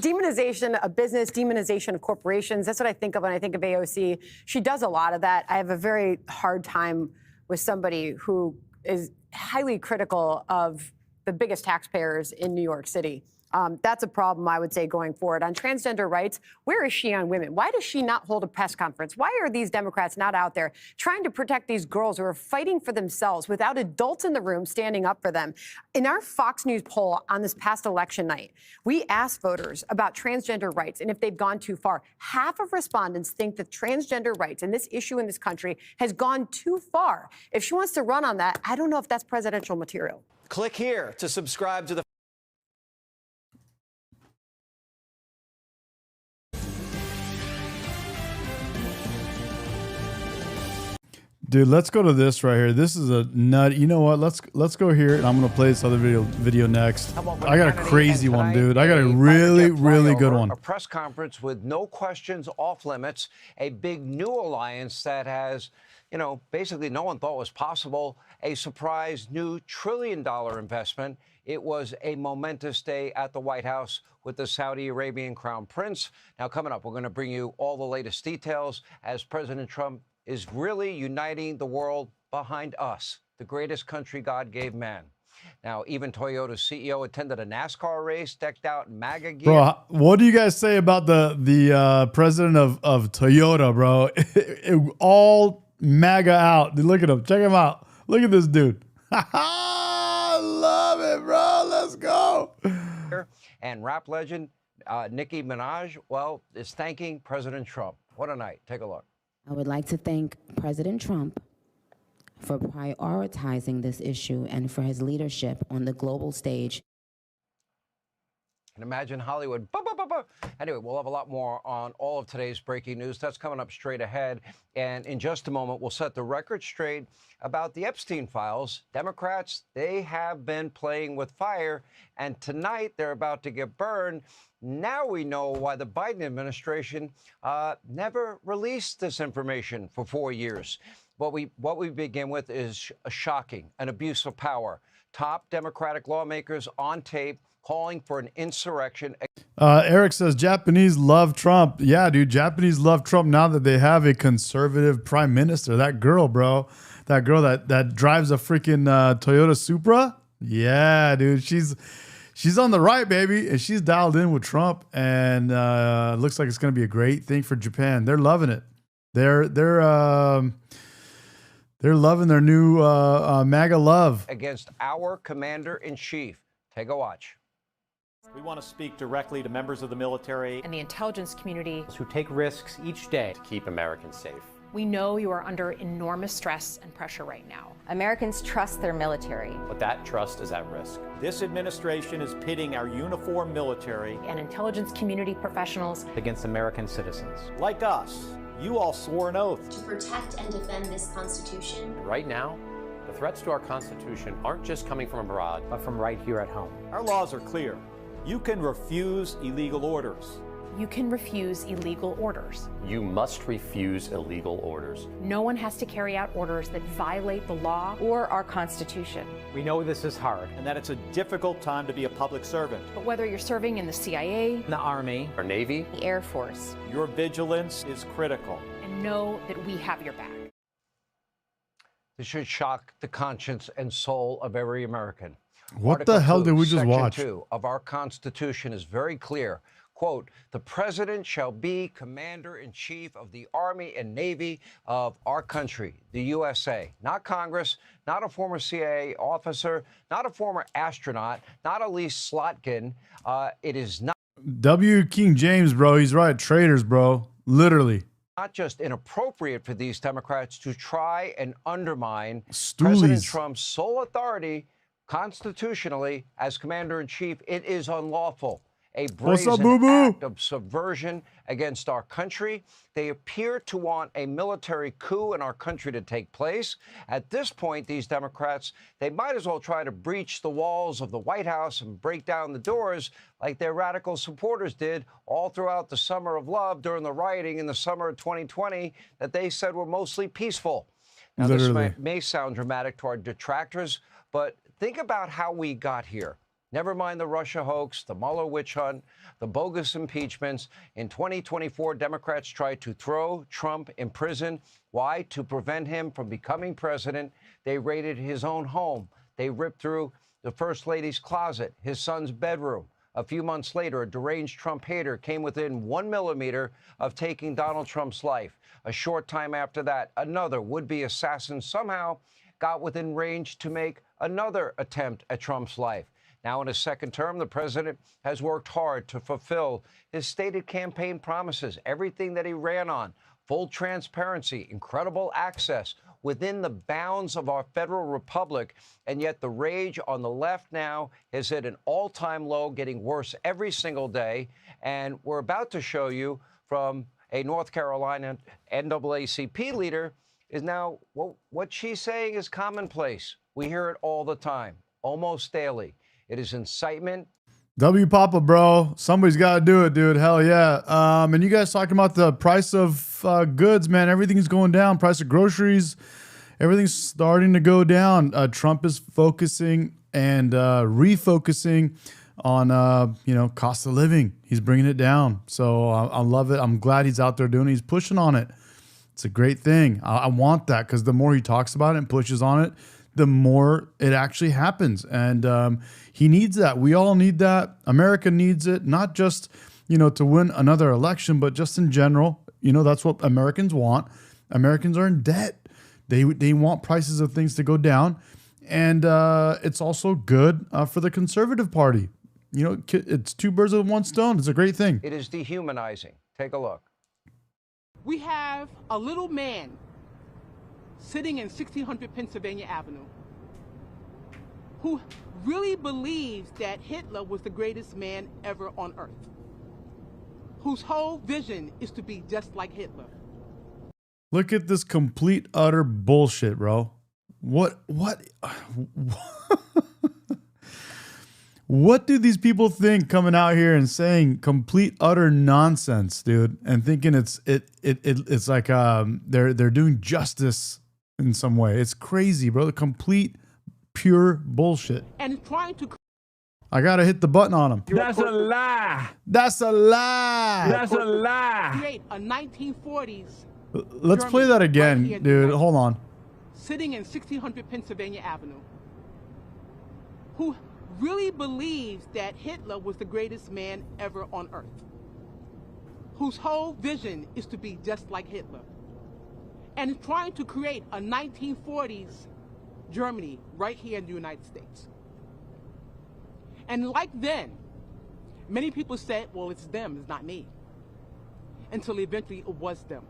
S14: Demonization of business, demonization of corporations. That's what I think of when I think of AOC. She does a lot of that. I have a very hard time with somebody who is highly critical of the biggest taxpayers in New York City. That's a problem, I would say, going forward. On transgender rights, where is she on women? Why does she not hold a press conference? Why are these Democrats not out there trying to protect these girls who are fighting for themselves without adults in the room standing up for them? In our Fox News poll on this past election night, we asked voters about transgender rights and if they've gone too far. Half of respondents think that transgender rights and this issue in this country has gone too far. If she wants to run on that, I don't know if that's presidential material.
S12: Click here to subscribe to the
S4: Dude, let's go to this right here. This is a nut. You know what? Let's go here, and I'm gonna play this other video next. I got a crazy one, dude. I got a really good one.
S16: A press conference with no questions off limits. A big new alliance that has, basically no one thought was possible. a surprise new $1 trillion investment. It was a momentous day at the White House with the Saudi Arabian Crown Prince. Now, coming up, we're going to bring you all the latest details as President Trump is really uniting the world behind us, the greatest country God gave man. Now, even Toyota's CEO attended a NASCAR race decked out in MAGA gear.
S4: Bro, what do you guys say about the president of Toyota, bro? All MAGA out. Look at him. Check him out. Look at this dude. I love it, bro. Let's go.
S16: And rap legend Nicki Minaj, well, is thanking President Trump. What a night. Take a look.
S17: I would like to thank President Trump for prioritizing this issue and for his leadership on the global stage.
S16: And imagine Hollywood. Anyway, we'll have a lot more on all of today's breaking news. That's coming up straight ahead. And in just a moment, we'll set the record straight about the Epstein files. Democrats, they have been playing with fire. And tonight, they're about to get burned. Now we know why the Biden administration never released this information for 4 years. What we begin with is shocking, an abuse of power. Top Democratic lawmakers on tape calling for an insurrection.
S4: Eric says Japanese love Trump. Yeah, dude, Japanese love Trump now that they have a conservative prime minister. That girl, bro. That girl that drives a freaking Toyota Supra. Yeah, dude. She's on the right, baby. And she's dialed in with Trump. And looks like it's going to be a great thing for Japan. They're loving it. They're loving their new MAGA love.
S16: Against our commander-in-chief. Take a watch.
S18: We want to speak directly to members of the military
S19: and the intelligence community
S18: who take risks each day to keep Americans safe.
S19: We know you are under enormous stress and pressure right now.
S20: Americans trust their military,
S18: but that trust is at risk. This administration is pitting our uniformed military
S19: and intelligence community professionals
S18: against American citizens. Like us, you all swore an oath
S21: to protect and defend this Constitution.
S18: Right now, the threats to our Constitution aren't just coming from abroad, but from right here at home. Our laws are clear. You can refuse illegal orders.
S19: You can refuse illegal orders.
S18: You must refuse illegal orders.
S19: No one has to carry out orders that violate the law
S20: or our Constitution.
S18: We know this is hard and that it's a difficult time to be a public servant.
S19: But whether you're serving in the CIA,
S18: the Army, or Navy,
S20: the Air Force,
S18: your vigilance is critical.
S19: And know that we have your back.
S16: This should shock the conscience and soul of every American.
S4: What the hell did we just watch?
S16: Section 2 of our Constitution is very clear. Quote, the president shall be commander-in-chief of the Army and Navy of our country, the USA. Not Congress, not a former CIA officer, not a former astronaut, not Elise Slotkin. It is not.
S4: W. King James, bro. He's right. Traitors, bro. Literally.
S16: Not just inappropriate for these Democrats to try and undermine
S4: Stoolies.
S16: President Trump's sole authority constitutionally as commander-in-chief. It is unlawful. A brazen act of subversion against our country. They appear to want a military coup in our country to take place. At this point, these Democrats, they might as well try to breach the walls of the White House and break down the doors like their radical supporters did all throughout the summer of love during the rioting in the summer of 2020 that they said were mostly peaceful. Now, this may sound dramatic to our detractors, but think about how we got here. Never mind the Russia hoax, the Mueller witch hunt, the bogus impeachments. In 2024, Democrats tried to throw Trump in prison. Why? To prevent him from becoming president. They raided his own home. They ripped through the First Lady's closet, his son's bedroom. A few months later, a deranged Trump hater came within 1 millimeter of taking Donald Trump's life. A short time after that, another would-be assassin somehow got within range to make another attempt at Trump's life. Now, in his second term, the president has worked hard to fulfill his stated campaign promises, everything that he ran on, full transparency, incredible access within the bounds of our federal republic. And yet the rage on the left now is at an all-time low, getting worse every single day. And we're about to show you from a North Carolina NAACP leader is now what she's saying is commonplace. We hear it all the time, almost daily. It is incitement.
S4: W Papa, bro. Somebody's got to do it, dude. Hell yeah. And you guys talking about the price of goods, man. Everything's going down. Price of groceries. everything's starting to go down. Trump is focusing and refocusing on cost of living. He's bringing it down. So I love it. I'm glad he's out there doing it. He's pushing on it. It's a great thing. I want that because the more he talks about it and pushes on it, the more it actually happens. And he needs that. We all need that. America needs it, not just, to win another election, but just in general. That's what Americans want. Americans are in debt. They want prices of things to go down. And it's also good for the Conservative Party. It's two birds with one stone. It's a great thing.
S16: It is dehumanizing. Take a look.
S6: We have a little man sitting in 1600 Pennsylvania Avenue who really believes that Hitler was the greatest man ever on earth, whose whole vision is to be just like Hitler.
S4: Look at this complete, utter bullshit, bro. What What do these people think coming out here and saying complete utter nonsense, dude, and thinking it's like they're doing justice in some way? It's crazy, bro. Complete pure bullshit.
S6: And trying to
S4: I gotta hit the button on him.
S6: That's a lie.
S4: That's a lie.
S6: That's a lie. Create a 1940s.
S4: Let's play that again, dude. Hold on.
S6: Sitting in 1600 Pennsylvania Avenue, who really believes that Hitler was the greatest man ever on earth, whose whole vision is to be just like Hitler, and is trying to create a 1940s Germany right here in the United States. And like then, many people said, well, it's them, it's not me, until eventually it was them.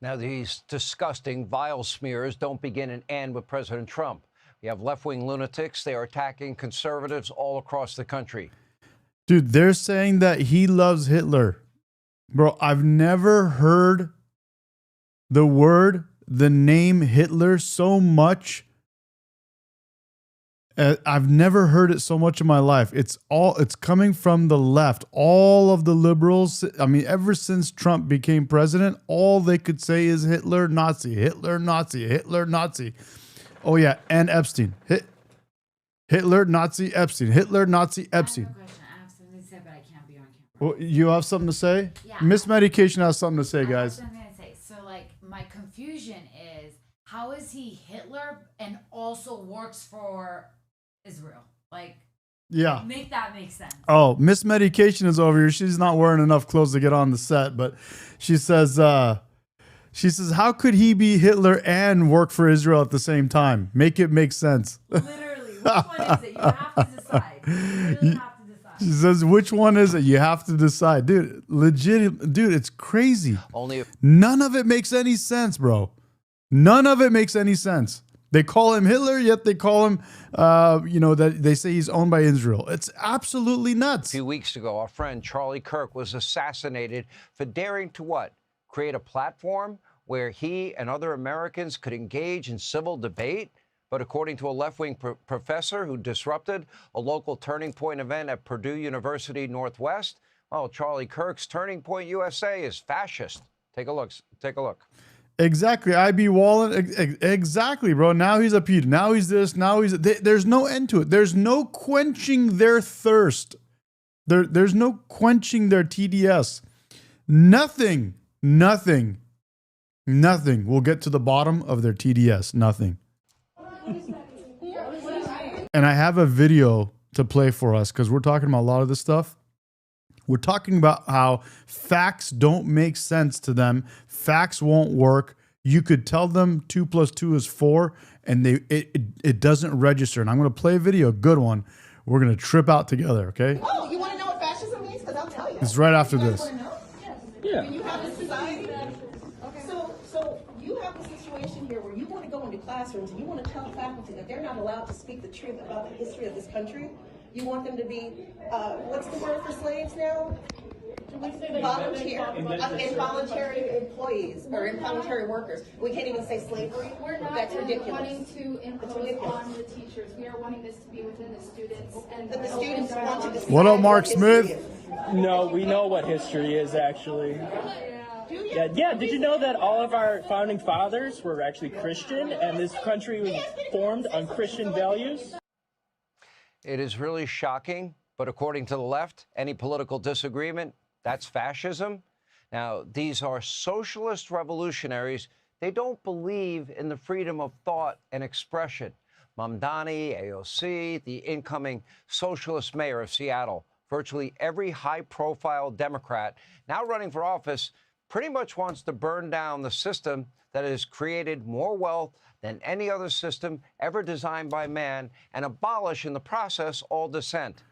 S16: Now, these disgusting, vile smears don't begin and end with President Trump. You have left-wing lunatics. They are attacking conservatives all across the country.
S4: Dude, they're saying that he loves Hitler. Bro, I've never heard the name Hitler so much. I've never heard it so much in my life. It's coming from the left. All of the liberals, I mean, ever since Trump became president, all they could say is Hitler, Nazi, Hitler, Nazi, Hitler, Nazi. Oh yeah, and Epstein. Hitler, Nazi, Epstein. Hitler, Nazi, Epstein.
S22: I have something to say, but I can't be on camera.
S4: Well, you have something to say?
S22: Yeah.
S4: Miss Medication has something to say, guys.
S22: I have something to say. So, my confusion is, how is he Hitler and also works for Israel?
S4: Yeah.
S22: Make that make sense.
S4: Oh, Miss Medication is over here. She's not wearing enough clothes to get on the set, but she says, how could he be Hitler and work for Israel at the same time? Make it make sense.
S22: Literally, which one is it? You have to decide. You really have to decide.
S4: She says, which one is it? You have to decide. Dude, it's crazy. None of it makes any sense, bro. None of it makes any sense. They call him Hitler, yet they call him, that they say he's owned by Israel. It's absolutely nuts.
S16: A few weeks ago, our friend Charlie Kirk was assassinated for daring to what? Create a platform where he and other Americans could engage in civil debate. But according to a left-wing professor who disrupted a local Turning Point event at Purdue University Northwest, well, Charlie Kirk's Turning Point USA is fascist. Take a look. Take a look.
S4: Exactly. I.B. Wallen. Exactly, bro. Now he's a Peter. Now he's this. Now he's... There's no end to it. There's no quenching their thirst. There's no quenching their TDS. Nothing will get to the bottom of their TDS. Nothing. And I have a video to play for us because we're talking about a lot of this stuff. We're talking about how facts don't make sense to them. Facts won't work. You could tell them 2 + 2 is 4, and it doesn't register. And I'm going to play a video, a good one. We're going to trip out together, okay?
S23: Oh, you want to know what fascism means? Because I'll tell you.
S4: It's right after this.
S23: Yeah. When you have a society, so you have a situation here where you want to go into classrooms and you want to tell faculty that they're not allowed to speak the truth about the history of this country. You want them to be, what's the word for slaves now? Involuntary employees or involuntary workers. We can't even say slavery.
S24: We're not
S23: That's ridiculous.
S24: wanting to impose on the teachers. We are wanting this to be within the students. And
S23: the students want to decide
S4: What up, Mark Smith?
S25: No, we know what history is, actually.
S2: Yeah. Did you know that all of our founding fathers were actually Christian, and this country was formed on Christian values?
S16: It is really shocking, but according to the left, any political disagreement, that's fascism. Now, these are socialist revolutionaries. They don't believe in the freedom of thought and expression. Mamdani, AOC, the incoming socialist mayor of Seattle, virtually every high-profile Democrat now running for office pretty much wants to burn down the system that has created more wealth than any other system ever designed by man and abolish in the process all dissent.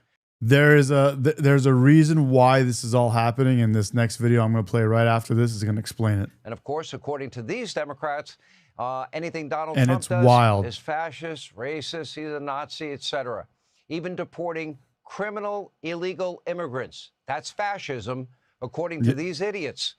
S4: There's a reason why this is all happening, and this next video I'm going to play right after this is going to explain it.
S16: And of course, according to these Democrats, anything Donald
S4: And
S16: Trump
S4: it's
S16: does
S4: wild.
S16: is fascist, racist, he's a Nazi, etc. Even deporting criminal illegal immigrants. That's fascism, according to these idiots.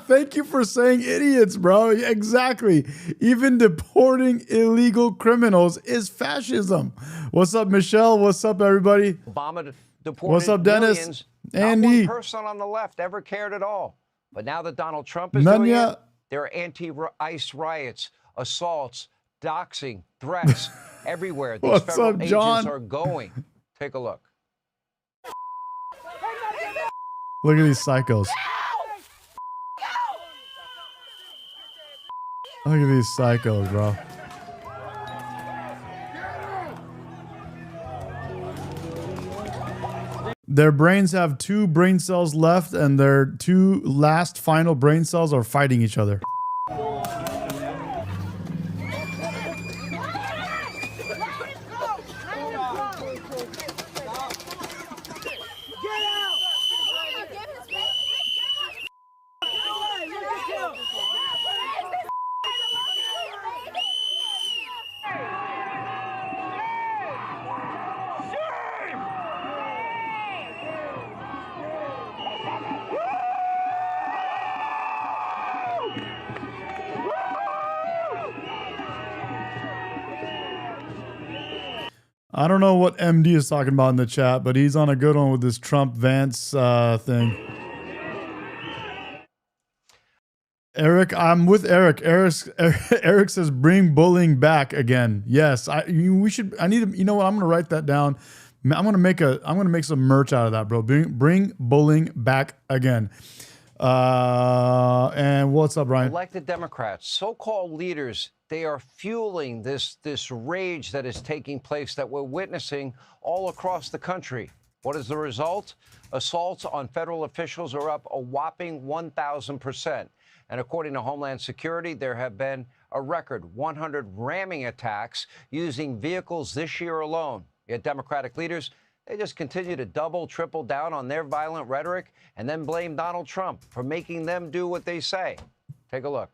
S4: Thank you for saying idiots, bro. Yeah, exactly. Even deporting illegal criminals is fascism. What's up, Michelle? What's up, everybody?
S16: Obama deported
S4: What's up, Dennis?
S16: millions.
S4: Andy?
S16: Not one person on the left ever cared at all. But now that Donald Trump is
S4: None
S16: doing
S4: yet.
S16: it, there are anti-ICE riots, assaults, doxing, threats everywhere. These
S4: What's
S16: federal
S4: up, John?
S16: agents are going. Take a look.
S4: Look at these psychos. Look at these psychos, bro. Their brains have 2 brain cells left, and their 2 last final brain cells are fighting each other. I don't know what MD is talking about in the chat, but he's on a good one with this Trump Vance thing. Eric, I'm with Eric. Eric says, bring bullying back again. Yes, we should. I need to. You know what? I'm going to write that down. I'm going to make some merch out of that, bro. Bring bullying back again. And what's up, Brian?
S16: Elected Democrats, so-called leaders, they are fueling this rage that is taking place that we're witnessing all across the country. What is the result? Assaults on federal officials are up a whopping 1,000%. And according to Homeland Security, there have been a record 100 ramming attacks using vehicles this year alone. Yet Democratic leaders, they just continue to double, triple down on their violent rhetoric and then blame Donald Trump for making them do what they say. Take a look.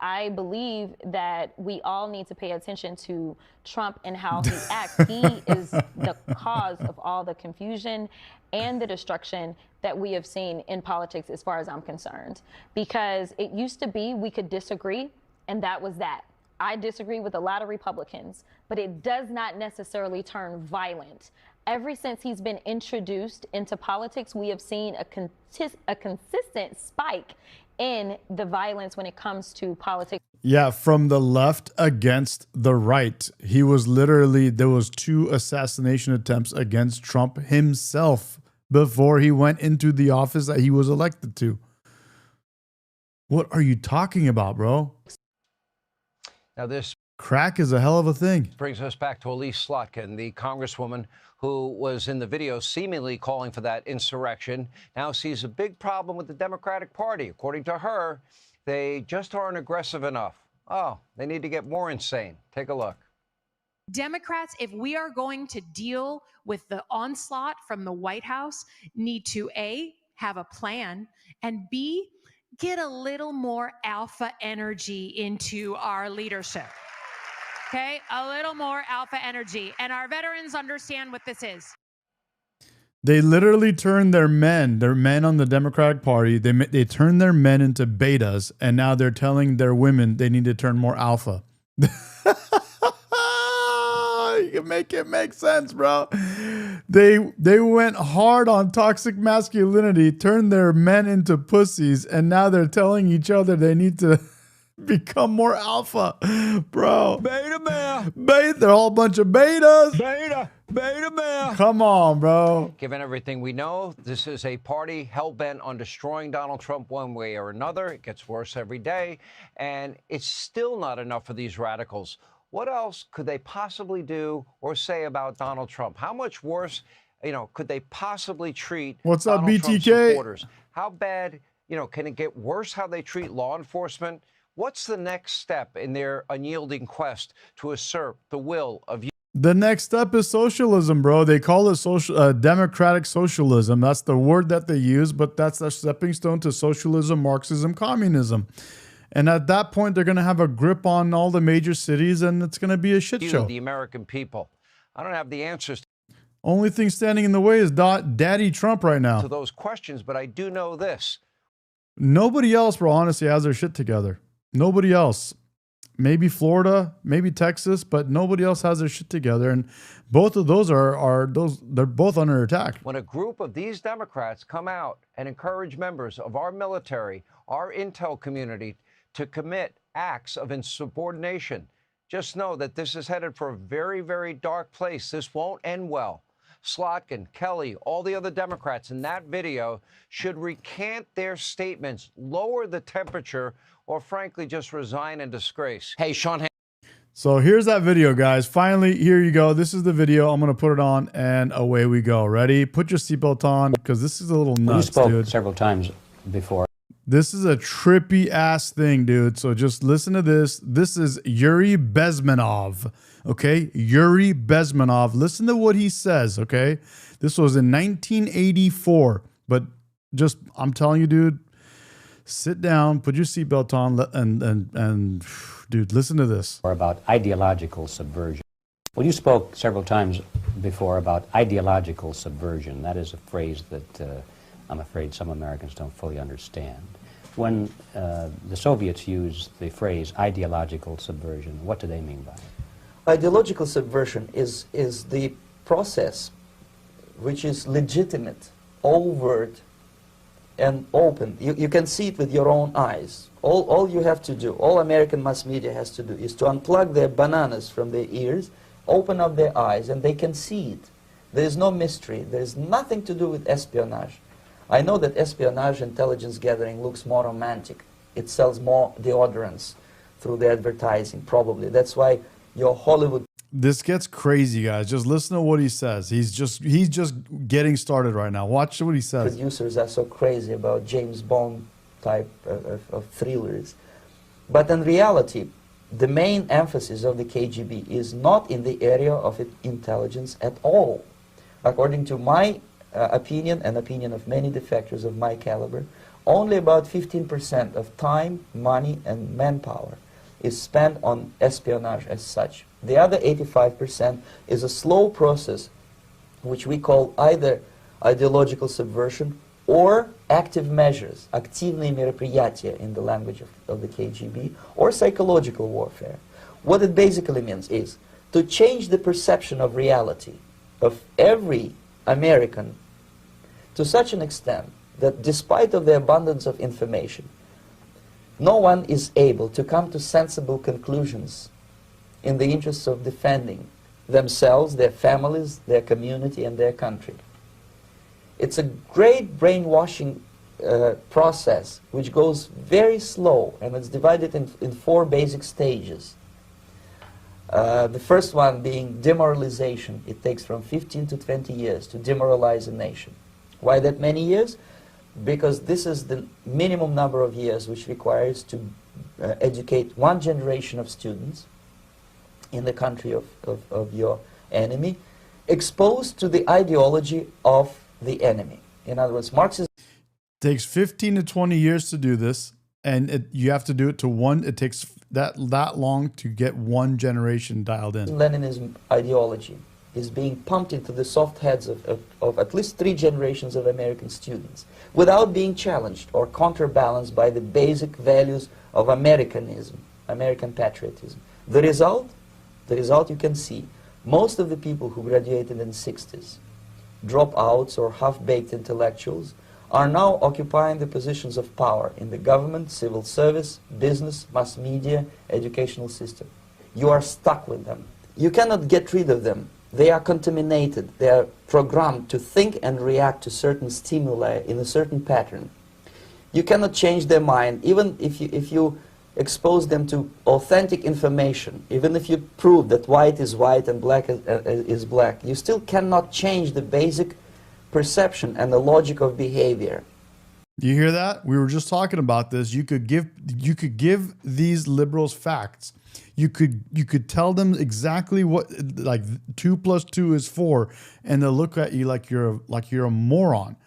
S3: I believe that we all need to pay attention to Trump and how he acts. He is the cause of all the confusion and the destruction that we have seen in politics, as far as I'm concerned. Because it used to be we could disagree, and that was that. I disagree with a lot of Republicans, but it does not necessarily turn violent. Ever since he's been introduced into politics, we have seen a consistent spike in the violence when it comes to politics.
S4: Yeah, from the left against the right. He was literally, there was 2 assassination attempts against Trump himself before he went into the office that he was elected to. What are you talking about, bro?
S16: Now this
S4: crack is a hell of a thing.
S16: Brings us back to Elise Slotkin, the congresswoman who was in the video seemingly calling for that insurrection, now sees a big problem with the Democratic Party. According to her, they just aren't aggressive enough. Oh, they need to get more insane. Take a look.
S19: Democrats, if we are going to deal with the onslaught from the White House, need to A, have a plan, and B, get a little more alpha energy into our leadership. Okay, a little more alpha energy. And our veterans understand what this is.
S4: They literally turned their men on the Democratic Party, they turned their men into betas, and now they're telling their women they need to turn more alpha. can make it make sense, bro. They went hard on toxic masculinity, turned their men into pussies, and now they're telling each other they need to become more alpha, bro.
S16: Beta male.
S4: They're all a bunch of betas.
S16: Beta male.
S4: Come on, bro.
S16: Given everything we know, this is a party hell-bent on destroying Donald Trump one way or another. It gets worse every day, and it's still not enough for these radicals. What else could they possibly do or say about Donald Trump? How much worse, could they possibly treat
S4: What's up,
S16: Donald Trump
S4: BTK?
S16: supporters? How bad, can it get worse how they treat law enforcement? What's the next step in their unyielding quest to assert the will of you?
S4: The next step is socialism, bro. They call it democratic socialism. That's the word that they use, but that's a stepping stone to socialism, Marxism, communism. And at that point, they're going to have a grip on all the major cities, and it's going to be a shit show.
S16: The American people. I don't have the answers
S4: Only thing standing in the way is Daddy Trump right now.
S16: to those questions, but I do know this.
S4: Nobody else, bro, honestly, has their shit together. Nobody else. Maybe Florida, maybe Texas, but nobody else has their shit together. And both of those they're both under attack.
S16: When a group of these Democrats come out and encourage members of our military, our intel community, to commit acts of insubordination, just know that this is headed for a very, very dark place. This won't end well. Slotkin, Kelly, all the other Democrats in that video should recant their statements, lower the temperature, or frankly just resign in disgrace. Hey, Sean.
S4: So here's that video, guys. Finally, here you go. This is the video. I'm going to put it on, and away we go. Ready? Put your seatbelt on, because this is a little nuts,
S1: you spoke
S4: dude.
S1: several times before.
S4: This is a trippy ass thing, dude. So just listen to this. This is Yuri Bezmenov. Okay, Yuri Bezmenov. Listen to what he says. Okay, this was in 1984. But just, I'm telling you, dude, sit down, put your seatbelt on, and dude, listen to this.
S1: Or about ideological subversion. Well, you spoke several times before about ideological subversion. That is a phrase that I'm afraid some Americans don't fully understand. When the Soviets used the phrase ideological subversion, what do they mean by it?
S5: Ideological subversion is the process which is legitimate, overt, and open. You can see it with your own eyes. All you have to do, all American mass media has to do, is to unplug their bananas from their ears, open up their eyes, and they can see it. There is no mystery. There is nothing to do with espionage. I know that espionage intelligence gathering looks more romantic. It sells more deodorants through the advertising, probably. That's why your Hollywood...
S4: This gets crazy, guys. Just listen to what he says. He's just getting started right now. Watch what he says.
S5: Producers are so crazy about James Bond type of thrillers. But in reality, the main emphasis of the KGB is not in the area of intelligence at all. According to my opinion and opinion of many defectors of my caliber, only about 15% of time, money, and manpower is spent on espionage as such. The other 85% is a slow process which we call either ideological subversion or active measures, активные мероприятия in the language of the KGB, or psychological warfare. What it basically means is to change the perception of reality of every American to such an extent that despite of the abundance of information, no one is able to come to sensible conclusions in the interests of defending themselves, their families, their community, and their country. It's a great brainwashing process which goes very slow, and it's divided in 4 basic stages. The first one being demoralization. It takes from 15 to 20 years to demoralize a nation. Why that many years? Because this is the minimum number of years which requires to educate one generation of students in the country of your enemy, exposed to the ideology of the enemy. In other words, Marxism
S4: takes 15 to 20 years to do this, and you have to do it to one. It takes that long to get one generation dialed in.
S5: Leninism ideology is being pumped into the soft heads of at least 3 generations of American students without being challenged or counterbalanced by the basic values of Americanism, American patriotism. The result you can see. Most of the people who graduated in the 60s, dropouts or half-baked intellectuals, are now occupying the positions of power in the government, civil service, business, mass media, educational system. You are stuck with them. You cannot get rid of them. They are contaminated. They are programmed to think and react to certain stimuli in a certain pattern. You cannot change their mind, even if you expose them to authentic information, even if you prove that white is white and black is black. You still cannot change the basic perception and the logic of behavior.
S4: You hear that? We were just talking about this. You could give these liberals facts. You could tell them exactly what, like 2 + 2 is 4, and they'll look at you like you're a moron.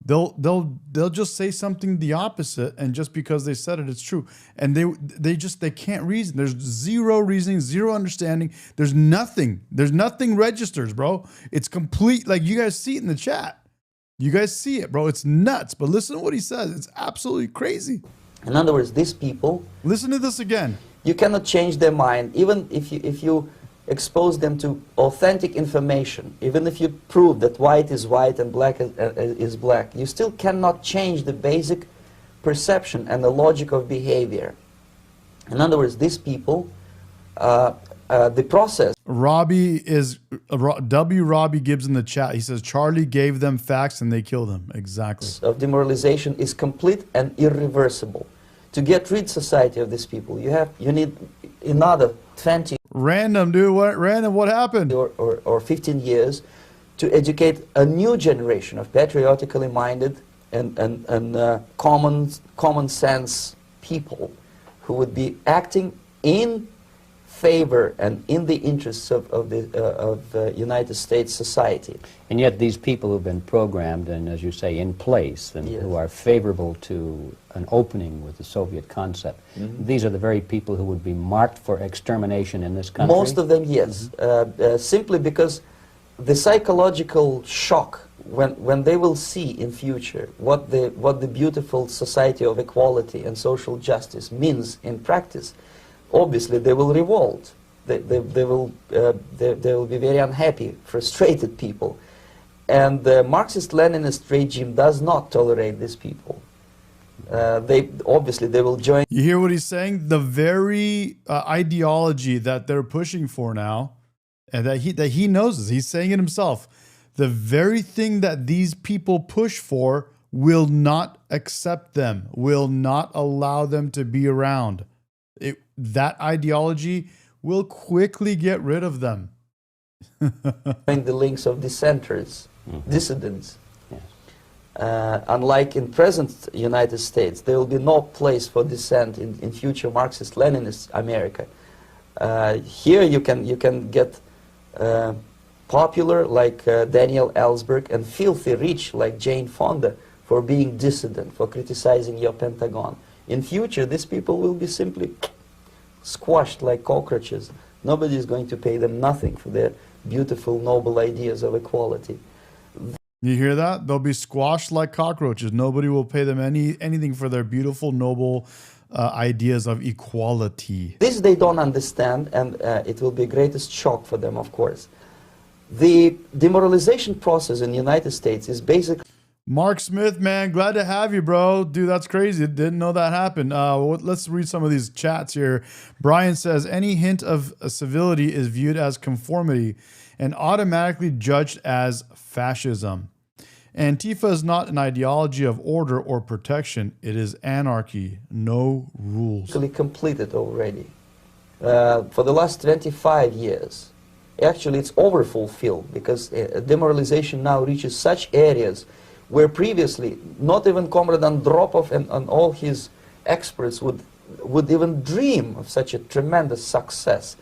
S4: They'll just say something the opposite, and just because they said it, it's true. And they can't reason. There's zero reasoning, zero understanding. There's nothing registers, bro. It's complete. Like, you guys see it in the chat. You guys see it, bro. It's nuts. But listen to what he says. It's absolutely crazy.
S5: In other words, these people.
S4: Listen to this again.
S5: You cannot change their mind, even if you expose them to authentic information, even if you prove that white is white and black is black. You still cannot change the basic perception and the logic of behavior. In other words, these people, the process.
S4: Robbie Gibbs in the chat. He says Charlie gave them facts and they killed him. Exactly.
S5: Of demoralization is complete and irreversible. To get rid society of these people, you need another 20
S4: random, dude. What happened?
S5: Or 15 years to educate a new generation of patriotically minded and common sense people who would be acting in favor and in the interests of the United States society.
S1: And yet these people who've been programmed and, as you say, in place, and who are favorable to an opening with the Soviet concept, these are the very people who would be marked for extermination in this country?
S5: Most of them, yes. Simply because the psychological shock when they will see in future what the beautiful society of equality and social justice means in practice, obviously they will revolt. They will be very unhappy, frustrated people. And the Marxist-Leninist regime does not tolerate these people. They will join.
S4: You hear what he's saying? The very ideology that they're pushing for now, and that he knows this, he's saying it himself. The very thing that these people push for will not accept them, will not allow them to be around. That ideology will quickly get rid of them.
S5: The links of dissenters, dissidents. Unlike in present United States, there will be no place for dissent in future Marxist-Leninist America. Here you can get popular like Daniel Ellsberg and filthy rich like Jane Fonda for being dissident, for criticizing your Pentagon. In future, these people will be simply squashed like cockroaches. Nobody is going to pay them nothing for their beautiful, noble ideas of equality.
S4: You hear that? They'll be squashed like cockroaches. Nobody will pay them anything for their beautiful, noble ideas of equality.
S5: This they don't understand, and it will be a greatest shock for them, of course. The demoralization process in the United States is basically...
S4: Mark Smith, man, glad to have you, bro. Dude, that's crazy. Didn't know that happened. Let's read some of these chats here. Brian says, any hint of civility is viewed as conformity and automatically judged as fascism. Antifa is not an ideology of order or protection. It is anarchy. No rules.
S5: Completed already. For the last 25 years. Actually, it's overfulfilled because demoralization now reaches such areas where previously not even Comrade Andropov and all his experts would even dream of such a tremendous success.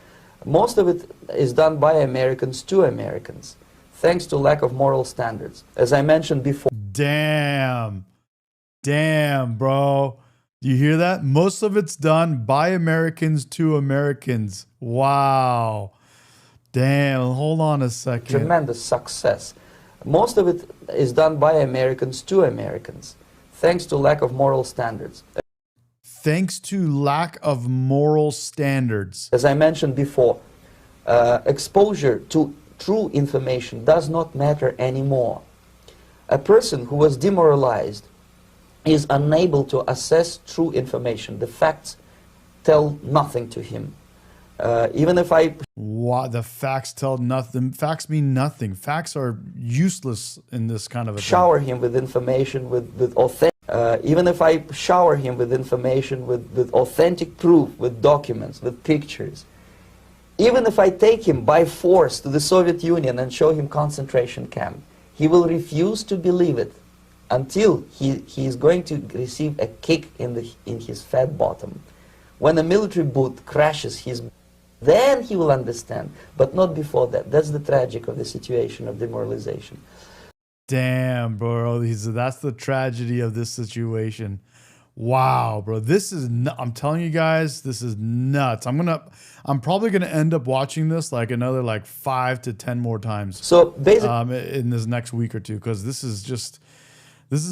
S5: Most of it is done by Americans to Americans, thanks to lack of moral standards. As I mentioned before.
S4: Damn, bro. Do you hear that? Most of it's done by Americans to Americans. Wow. Damn, hold on a second.
S5: Tremendous success. Most of it is done by Americans to Americans, thanks to lack of moral standards.
S4: Thanks to lack of moral standards.
S5: As I mentioned before, exposure to true information does not matter anymore. A person who was demoralized is unable to assess true information. The facts tell nothing to him. Even if I...
S4: What? The facts tell nothing. Facts mean nothing. Facts are useless in this kind of a
S5: shower him with information with authentic... even if I shower him with information with authentic proof, with documents, with pictures, even if I take him by force to the Soviet Union and show him concentration camp, he will refuse to believe it until he is going to receive a kick in his fat bottom. When a military boot crashes his, then he will understand, but not before that. That's the tragic of the situation of demoralization.
S4: Damn, bro. That's the tragedy of this situation. Wow, bro. This is, I'm telling you guys, this is nuts. I'm probably going to end up watching this like another like 5 to 10 more times.
S5: So basically,
S4: in this next week or two, because this is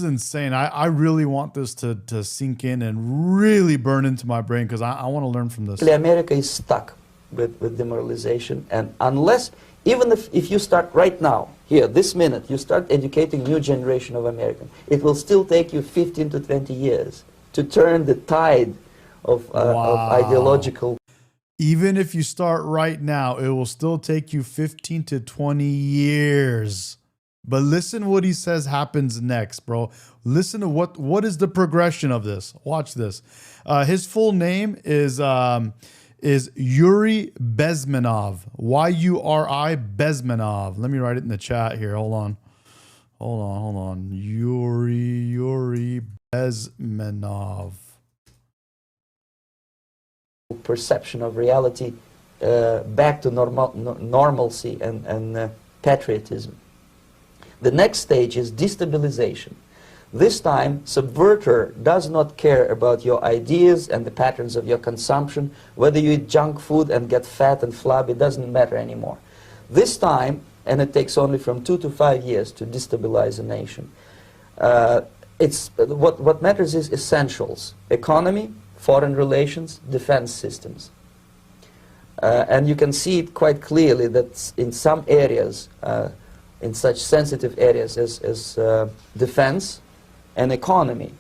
S4: insane. I really want this to sink in and really burn into my brain, because I want to learn from this.
S5: America is stuck with demoralization, and unless, even if you start right now, here, this minute, you start educating new generation of Americans, it will still take you 15 to 20 years to turn the tide of ideological...
S4: Even if you start right now, it will still take you 15 to 20 years. But listen what he says happens next, bro. Listen to what is the progression of this. Watch this. His full name is Yuri Bezmenov. Y-U-R-I Bezmenov. Let me write it in the chat here. Hold on. Yuri Bezmenov.
S5: Perception of reality back to normalcy and patriotism. The next stage is destabilization. This time, subverter does not care about your ideas and the patterns of your consumption. Whether you eat junk food and get fat and flabby, it doesn't matter anymore. This time, and it takes only from 2 to 5 years to destabilize a nation, what matters is essentials: economy, foreign relations, defense systems. And you can see it quite clearly that in some areas, in such sensitive areas as defense and economy,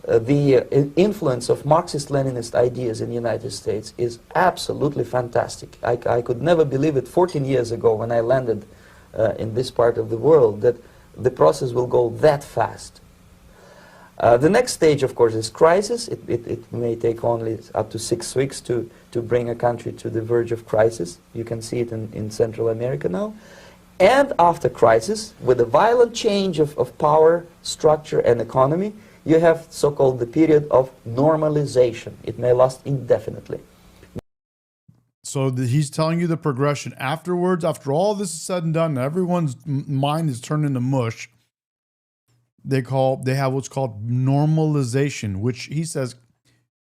S5: the influence of Marxist-Leninist ideas in the United States is absolutely fantastic. I could never believe it 14 years ago when I landed in this part of the world, that the process will go that fast. The next stage, of course, is crisis. It may take only up to 6 weeks to bring a country to the verge of crisis. You can see it in Central America now. And after crisis, with a violent change of power, structure, and economy, you have so-called the period of normalization. It may last indefinitely.
S4: So he's telling you the progression. Afterwards, after all this is said and done, everyone's mind is turned into mush. They have what's called normalization, which he says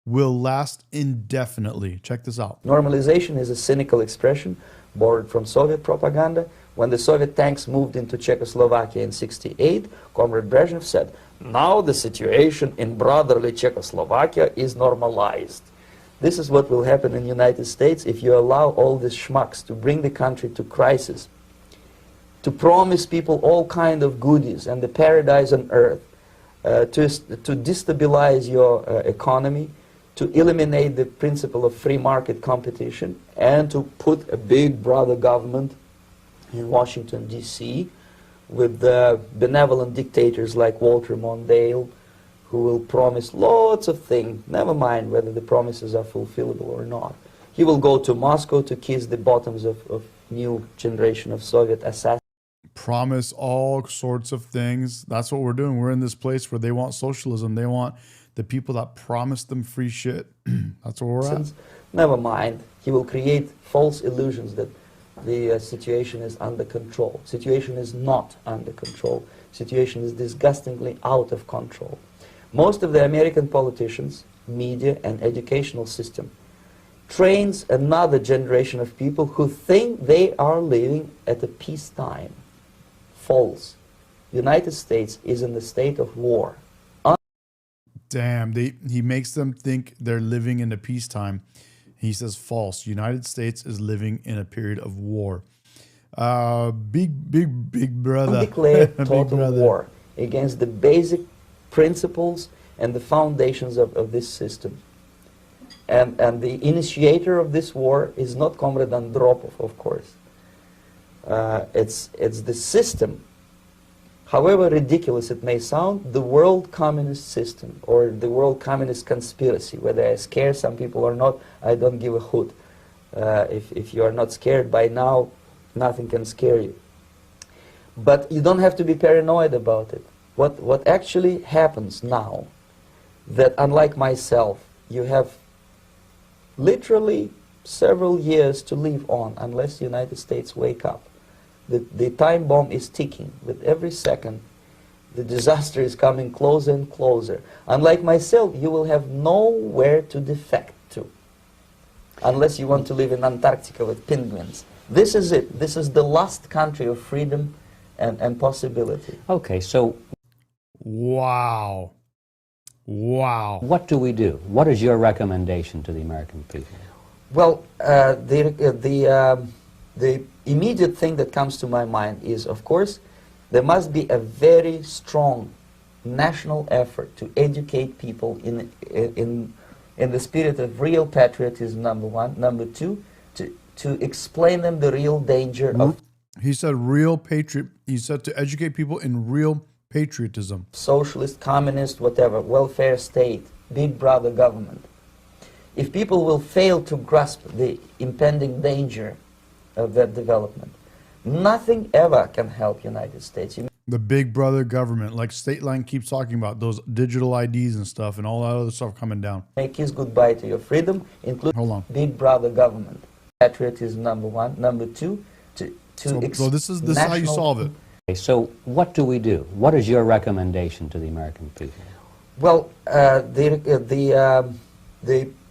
S4: will last indefinitely. Check this out.
S5: Normalization is a cynical expression borrowed from Soviet propaganda. When the Soviet tanks moved into Czechoslovakia in '68, Comrade Brezhnev said, "Now the situation in brotherly Czechoslovakia is normalized." This is what will happen in the United States if you allow all these schmucks to bring the country to crisis, to promise people all kind of goodies and the paradise on earth, to destabilize your economy, to eliminate the principle of free market competition, and to put a big brother government in Washington, D.C., with benevolent dictators like Walter Mondale, who will promise lots of things, never mind whether the promises are fulfillable or not. He will go to Moscow to kiss the bottoms of new generation of Soviet assassins.
S4: Promise all sorts of things. That's what we're doing. We're in this place where they want socialism. They want the people that promise them free shit. That's where we're at.
S5: Never mind. He will create false illusions that the situation is under control. Situation is not under control. Situation is disgustingly out of control. Most of the American politicians, media, and educational system trains another generation of people who think they are living at a peacetime. False. United States is in the state of war.
S4: Damn, he makes them think they're living in a peacetime. He says false. United States is living in a period of war. Big brother.
S5: Declared
S4: Big
S5: total
S4: brother.
S5: war against the basic principles and the foundations of this system. And the initiator of this war is not Comrade Andropov, of course. It's the system. However ridiculous it may sound, the world communist system or the world communist conspiracy, whether I scare some people or not, I don't give a hoot. If you are not scared by now, nothing can scare you. But you don't have to be paranoid about it. What actually happens now, that unlike myself, you have literally several years to live on unless the United States wake up. The time bomb is ticking. With every second, the disaster is coming closer and closer. Unlike myself, you will have nowhere to defect to, unless you want to live in Antarctica with penguins. This is it. This is the last country of freedom and possibility.
S1: Okay, so...
S4: Wow. Wow.
S1: What do we do? What is your recommendation to the American people?
S5: Well, the immediate thing that comes to my mind is, of course, there must be a very strong national effort to educate people in the spirit of real patriotism, number one. Number two, to explain them the real danger of...
S4: He said real patriot. He said to educate people in real patriotism.
S5: Socialist, communist, whatever, welfare state, big brother government. If people will fail to grasp the impending danger of that development, nothing ever can help United States.
S4: The big brother government, like State Line keeps talking about, those digital IDs and stuff and all that other stuff coming down.
S5: Make his goodbye to your freedom, including big brother government. Patriotism, number one. Number two,
S4: so this is how you solve it.
S1: Okay, so what do we do? What is your recommendation to the American people?
S5: Well, the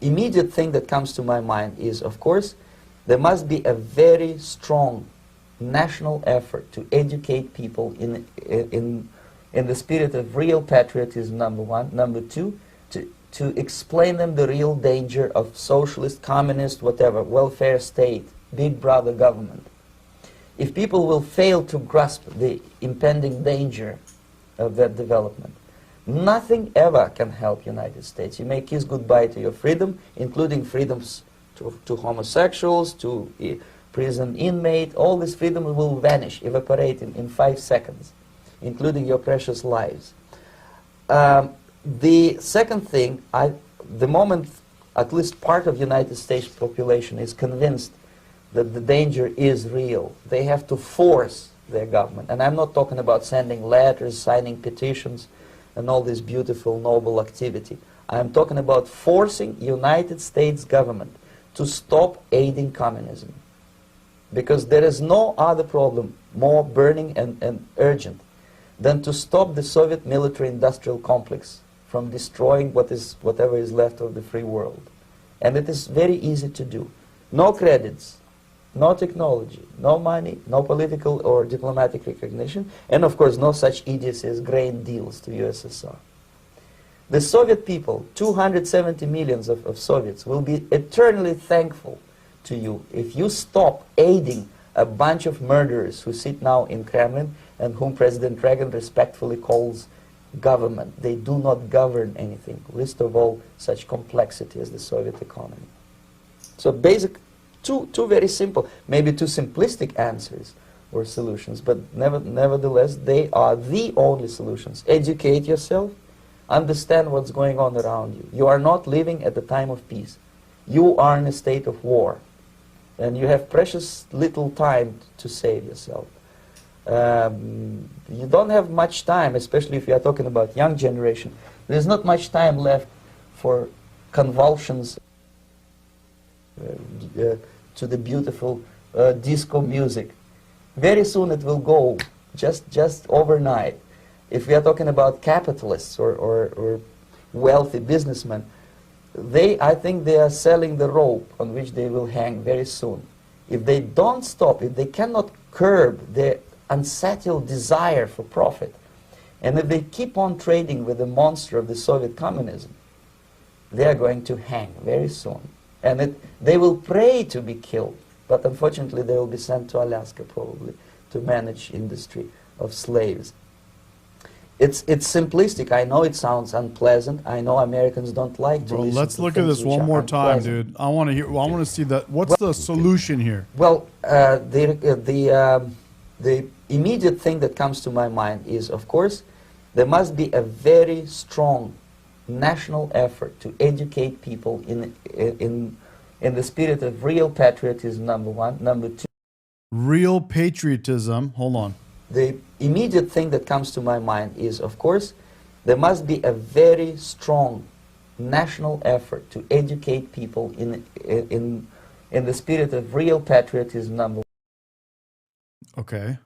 S5: immediate thing that comes to my mind is, of course, there must be a very strong national effort to educate people in the spirit of real patriotism, number one. Number two, to explain them the real danger of socialist, communist, whatever, welfare state, big brother government. If people will fail to grasp the impending danger of that development, nothing ever can help United States. You may kiss goodbye to your freedom, including freedoms to homosexuals, to prison inmate. All these freedoms will vanish, evaporate in 5 seconds, including your precious lives. The second thing, the moment at least part of the United States population is convinced that the danger is real, they have to force their government. And I'm not talking about sending letters, signing petitions, and all this beautiful, noble activity. I'm talking about forcing United States government to stop aiding communism. Because there is no other problem more burning and urgent than to stop the Soviet military-industrial complex from destroying whatever is left of the free world. And it is very easy to do. No credits, no technology, no money, no political or diplomatic recognition, and of course no such idiocy as grain deals to USSR. The Soviet people, 270 million of Soviets, will be eternally thankful to you if you stop aiding a bunch of murderers who sit now in Kremlin and whom President Reagan respectfully calls government. They do not govern anything, least of all such complexity as the Soviet economy. So basic, two very simple, maybe too simplistic answers or solutions, but nevertheless they are the only solutions. Educate yourself, understand what's going on around you. You are not living at the time of peace. You are in a state of war, and you have precious little time to save yourself. You don't have much time, especially if you are talking about young generation. There's not much time left for convulsions to the beautiful disco music. Very soon it will go, just overnight. If we are talking about capitalists or wealthy businessmen, I think they are selling the rope on which they will hang very soon. If they don't stop, if they cannot curb their unsettled desire for profit, and if they keep on trading with the monster of the Soviet communism, they are going to hang very soon. And they will pray to be killed, but unfortunately they will be sent to Alaska probably to manage industry of slaves. It's simplistic. I know it sounds unpleasant. I know Americans don't like to listen
S4: let's
S5: to
S4: look at
S5: things
S4: this
S5: which
S4: one
S5: are
S4: more time,
S5: unpleasant.
S4: dude. I want to hear. I want to see that. What's the solution here?
S5: Well, the immediate thing that comes to my mind is, of course, there must be a very strong national effort to educate people in the spirit of real patriotism, number one. Number two,
S4: real patriotism. Hold on.
S5: The immediate thing that comes to my mind is, of course, there must be a very strong national effort to educate people in the spirit of real patriotism, number one.
S4: Okay.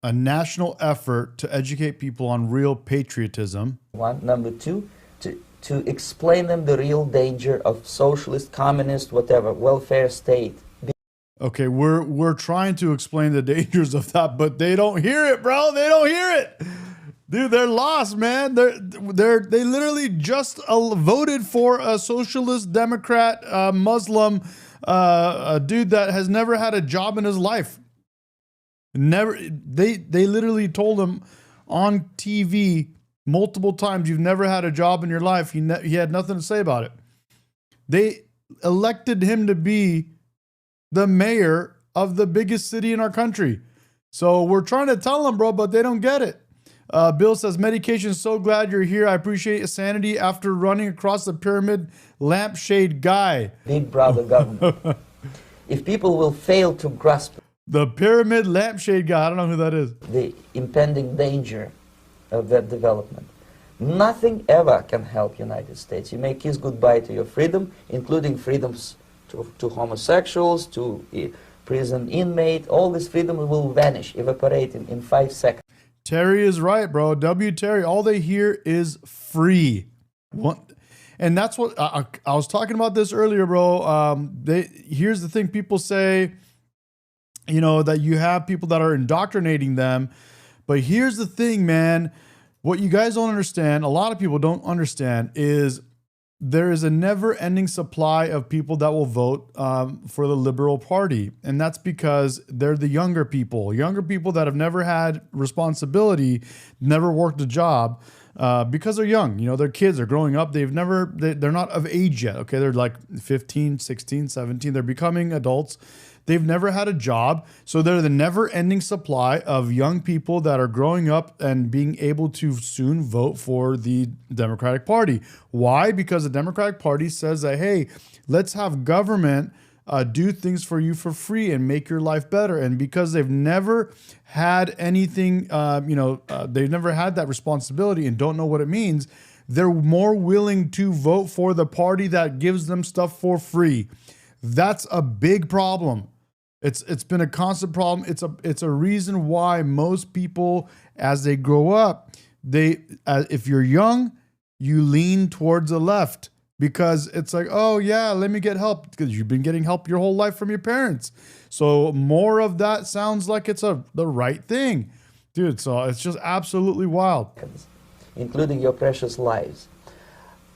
S4: A national effort to educate people on real patriotism.
S5: One. Number two, to explain them the real danger of socialist, communist, whatever, welfare state.
S4: Okay, we're trying to explain the dangers of that, but they don't hear it, bro. They don't hear it. Dude, they're lost, man. They literally just voted for a socialist, Democrat, Muslim a dude that has never had a job in his life. Never. They literally told him on TV multiple times, "You've never had a job in your life." He had nothing to say about it. They elected him to be the mayor of the biggest city in our country. So we're trying to tell them, bro, but they don't get it. Bill says, medication, so glad you're here. I appreciate your sanity after running across the pyramid lampshade guy.
S5: Big brother government. If people will fail to grasp
S4: the pyramid lampshade guy, I don't know who that is.
S5: The impending danger of that development. Nothing ever can help United States. You may kiss goodbye to your freedom, including freedoms to homosexuals, to prison inmate. All this freedom will vanish, evaporate in 5 seconds.
S4: Terry is right, bro. W. Terry, all they hear is free. And that's what I was talking about this earlier, bro. Here's the thing: people say, you know, that you have people that are indoctrinating them. But here's the thing, man. What you guys don't understand, a lot of people don't understand, is there is a never-ending supply of people that will vote for the Liberal Party. And that's because they're the younger people that have never had responsibility, never worked a job, because they're young. You know, they're kids, they're growing up. They're not of age yet, okay? They're like 15, 16, 17. They're becoming adults. They've never had a job. So they're the never-ending supply of young people that are growing up and being able to soon vote for the Democratic Party. Why? Because the Democratic Party says that, hey, let's have government do things for you for free and make your life better. And because they've never had anything, they've never had that responsibility and don't know what it means, they're more willing to vote for the party that gives them stuff for free. That's a big problem. It's been a constant problem. It's a reason why most people, as they grow up, if you're young, you lean towards the left because it's like, oh yeah, let me get help, because you've been getting help your whole life from your parents. So more of that sounds like it's the right thing, dude. So it's just absolutely wild,
S5: including your precious lives.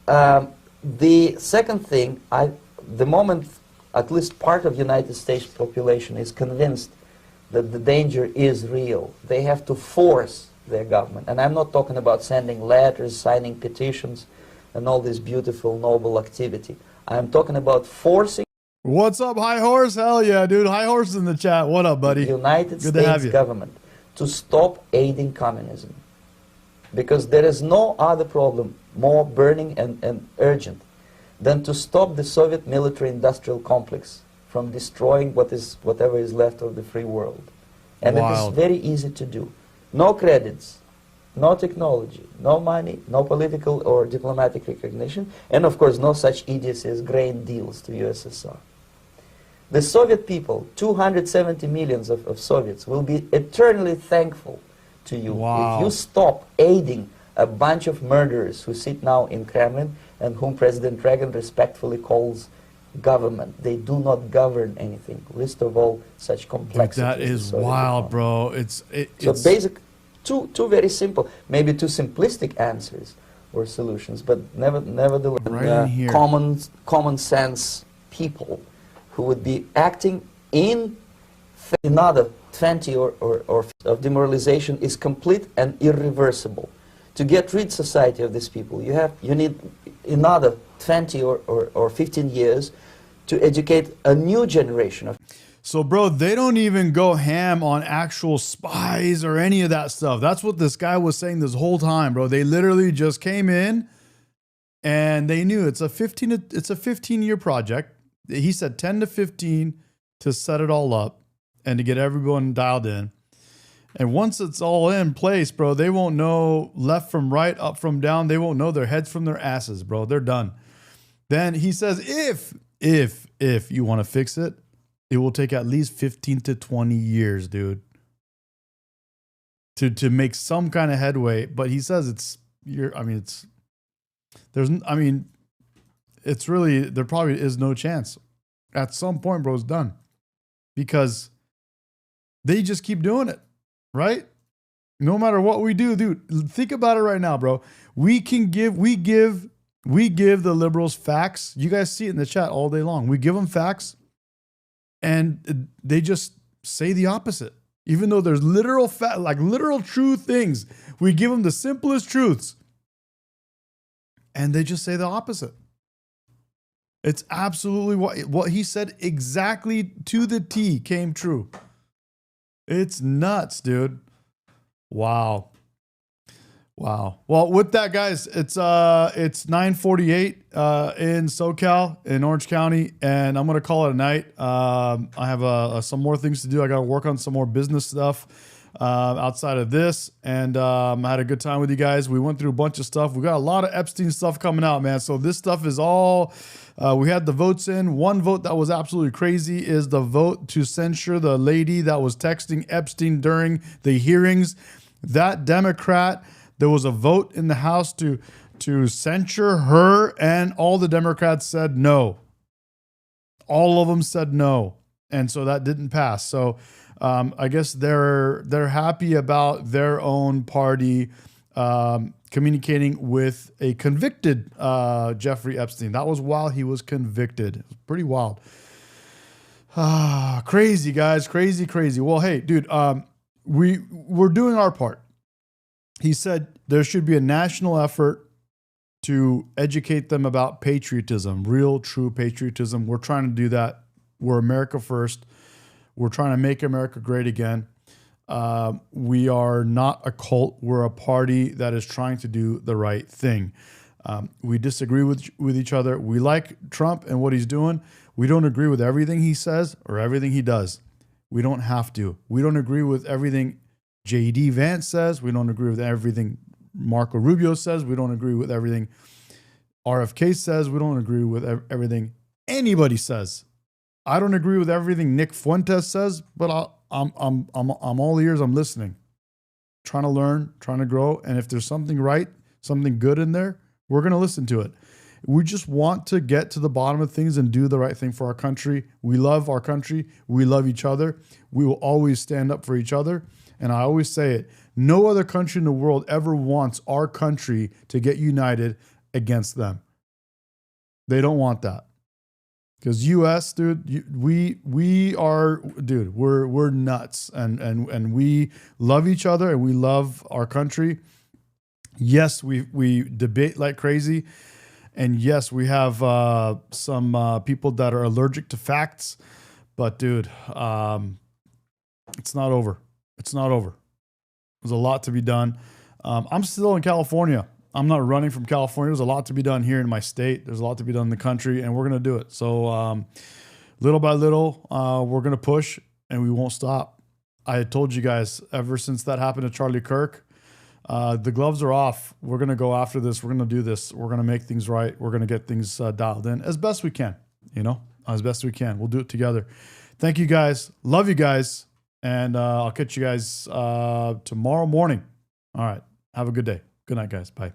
S5: The second thing, the moment at least part of the United States population is convinced that the danger is real, they have to force their government. And I'm not talking about sending letters, signing petitions, and all this beautiful, noble activity. I'm talking about forcing.
S4: What's up, High Horse? Hell yeah, dude. High Horse is in the chat. What up, buddy?
S5: The United States government to stop aiding communism. Because there is no other problem more burning and urgent than to stop the Soviet military-industrial complex from destroying whatever is left of the free world. And it is very easy to do. No credits, no technology, no money, no political or diplomatic recognition, and of course no such idiocy as grain deals to USSR. The Soviet people, 270 million of Soviets, will be eternally thankful to you if you stop aiding a bunch of murderers who sit now in Kremlin and whom President Reagan respectfully calls government. They do not govern anything, least of all such complexities.
S4: That is wild, bro. It's
S5: basic, two very simple, maybe two simplistic answers or solutions, but nevertheless, common sense people who would be acting in another 20 or of demoralization is complete and irreversible. To get rid society of these people, you need another 20 or 15 years to educate a new generation of.
S4: So, bro, they don't even go ham on actual spies or any of that stuff. That's what this guy was saying this whole time, bro. They literally just came in and they knew it's a 15-year project. He said 10 to 15 to set it all up and to get everyone dialed in. And once it's all in place, bro, they won't know left from right, up from down. They won't know their heads from their asses, bro. They're done. Then he says, if you want to fix it, it will take at least 15 to 20 years, dude, to make some kind of headway. But he says there probably is no chance. At some point, bro, it's done. Because they just keep doing it, right? No matter what we do, dude, think about it right now, bro. We give the liberals facts. You guys see it in the chat all day long. We give them facts. And they just say the opposite. Even though there's literal true things. We give them the simplest truths. And they just say the opposite. It's absolutely what he said exactly to the T came true. It's nuts, dude. Wow. Well, with that, guys, it's 9:48 in SoCal in Orange County, and I'm gonna call it a night. I have some more things to do. I got to work on some more business stuff outside of this, and I had a good time with you guys. We went through a bunch of stuff. We got a lot of Epstein stuff coming out, man. So this stuff is all. We had the votes in. One vote that was absolutely crazy is the vote to censure the lady that was texting Epstein during the hearings. That Democrat. There was a vote in the House to censure her, and all the Democrats said no. All of them said no, and so that didn't pass. So I guess they're happy about their own party communicating with a convicted Jeffrey Epstein. That was while he was convicted. It was pretty wild. Crazy, guys, crazy. Well, hey, dude, we're doing our part. He said there should be a national effort to educate them about patriotism, real, true patriotism. We're trying to do that. We're America first. We're trying to make America great again. We are not a cult. We're a party that is trying to do the right thing. We disagree with each other. We like Trump and what he's doing. We don't agree with everything he says or everything he does. We don't have to. We don't agree with everything J.D. Vance says. We don't agree with everything Marco Rubio says. We don't agree with everything RFK says. We don't agree with everything anybody says. I don't agree with everything Nick Fuentes says, but I'm all ears. I'm listening, trying to learn, trying to grow. And if there's something right, something good in there, we're going to listen to it. We just want to get to the bottom of things and do the right thing for our country. We love our country. We love each other. We will always stand up for each other. And I always say it, no other country in the world ever wants our country to get united against them. They don't want that. Because U.S., dude, we're nuts, and we love each other and we love our country. Yes, we debate like crazy, and yes, we have some people that are allergic to facts. But dude, it's not over. It's not over. There's a lot to be done. I'm still in California. I'm not running from California. There's a lot to be done here in my state. There's a lot to be done in the country, and we're going to do it. So little by little, we're going to push, and we won't stop. I had told you guys ever since that happened to Charlie Kirk, the gloves are off. We're going to go after this. We're going to do this. We're going to make things right. We're going to get things dialed in as best we can, as best we can. We'll do it together. Thank you guys. Love you guys. And I'll catch you guys tomorrow morning. All right. Have a good day. Good night, guys. Bye.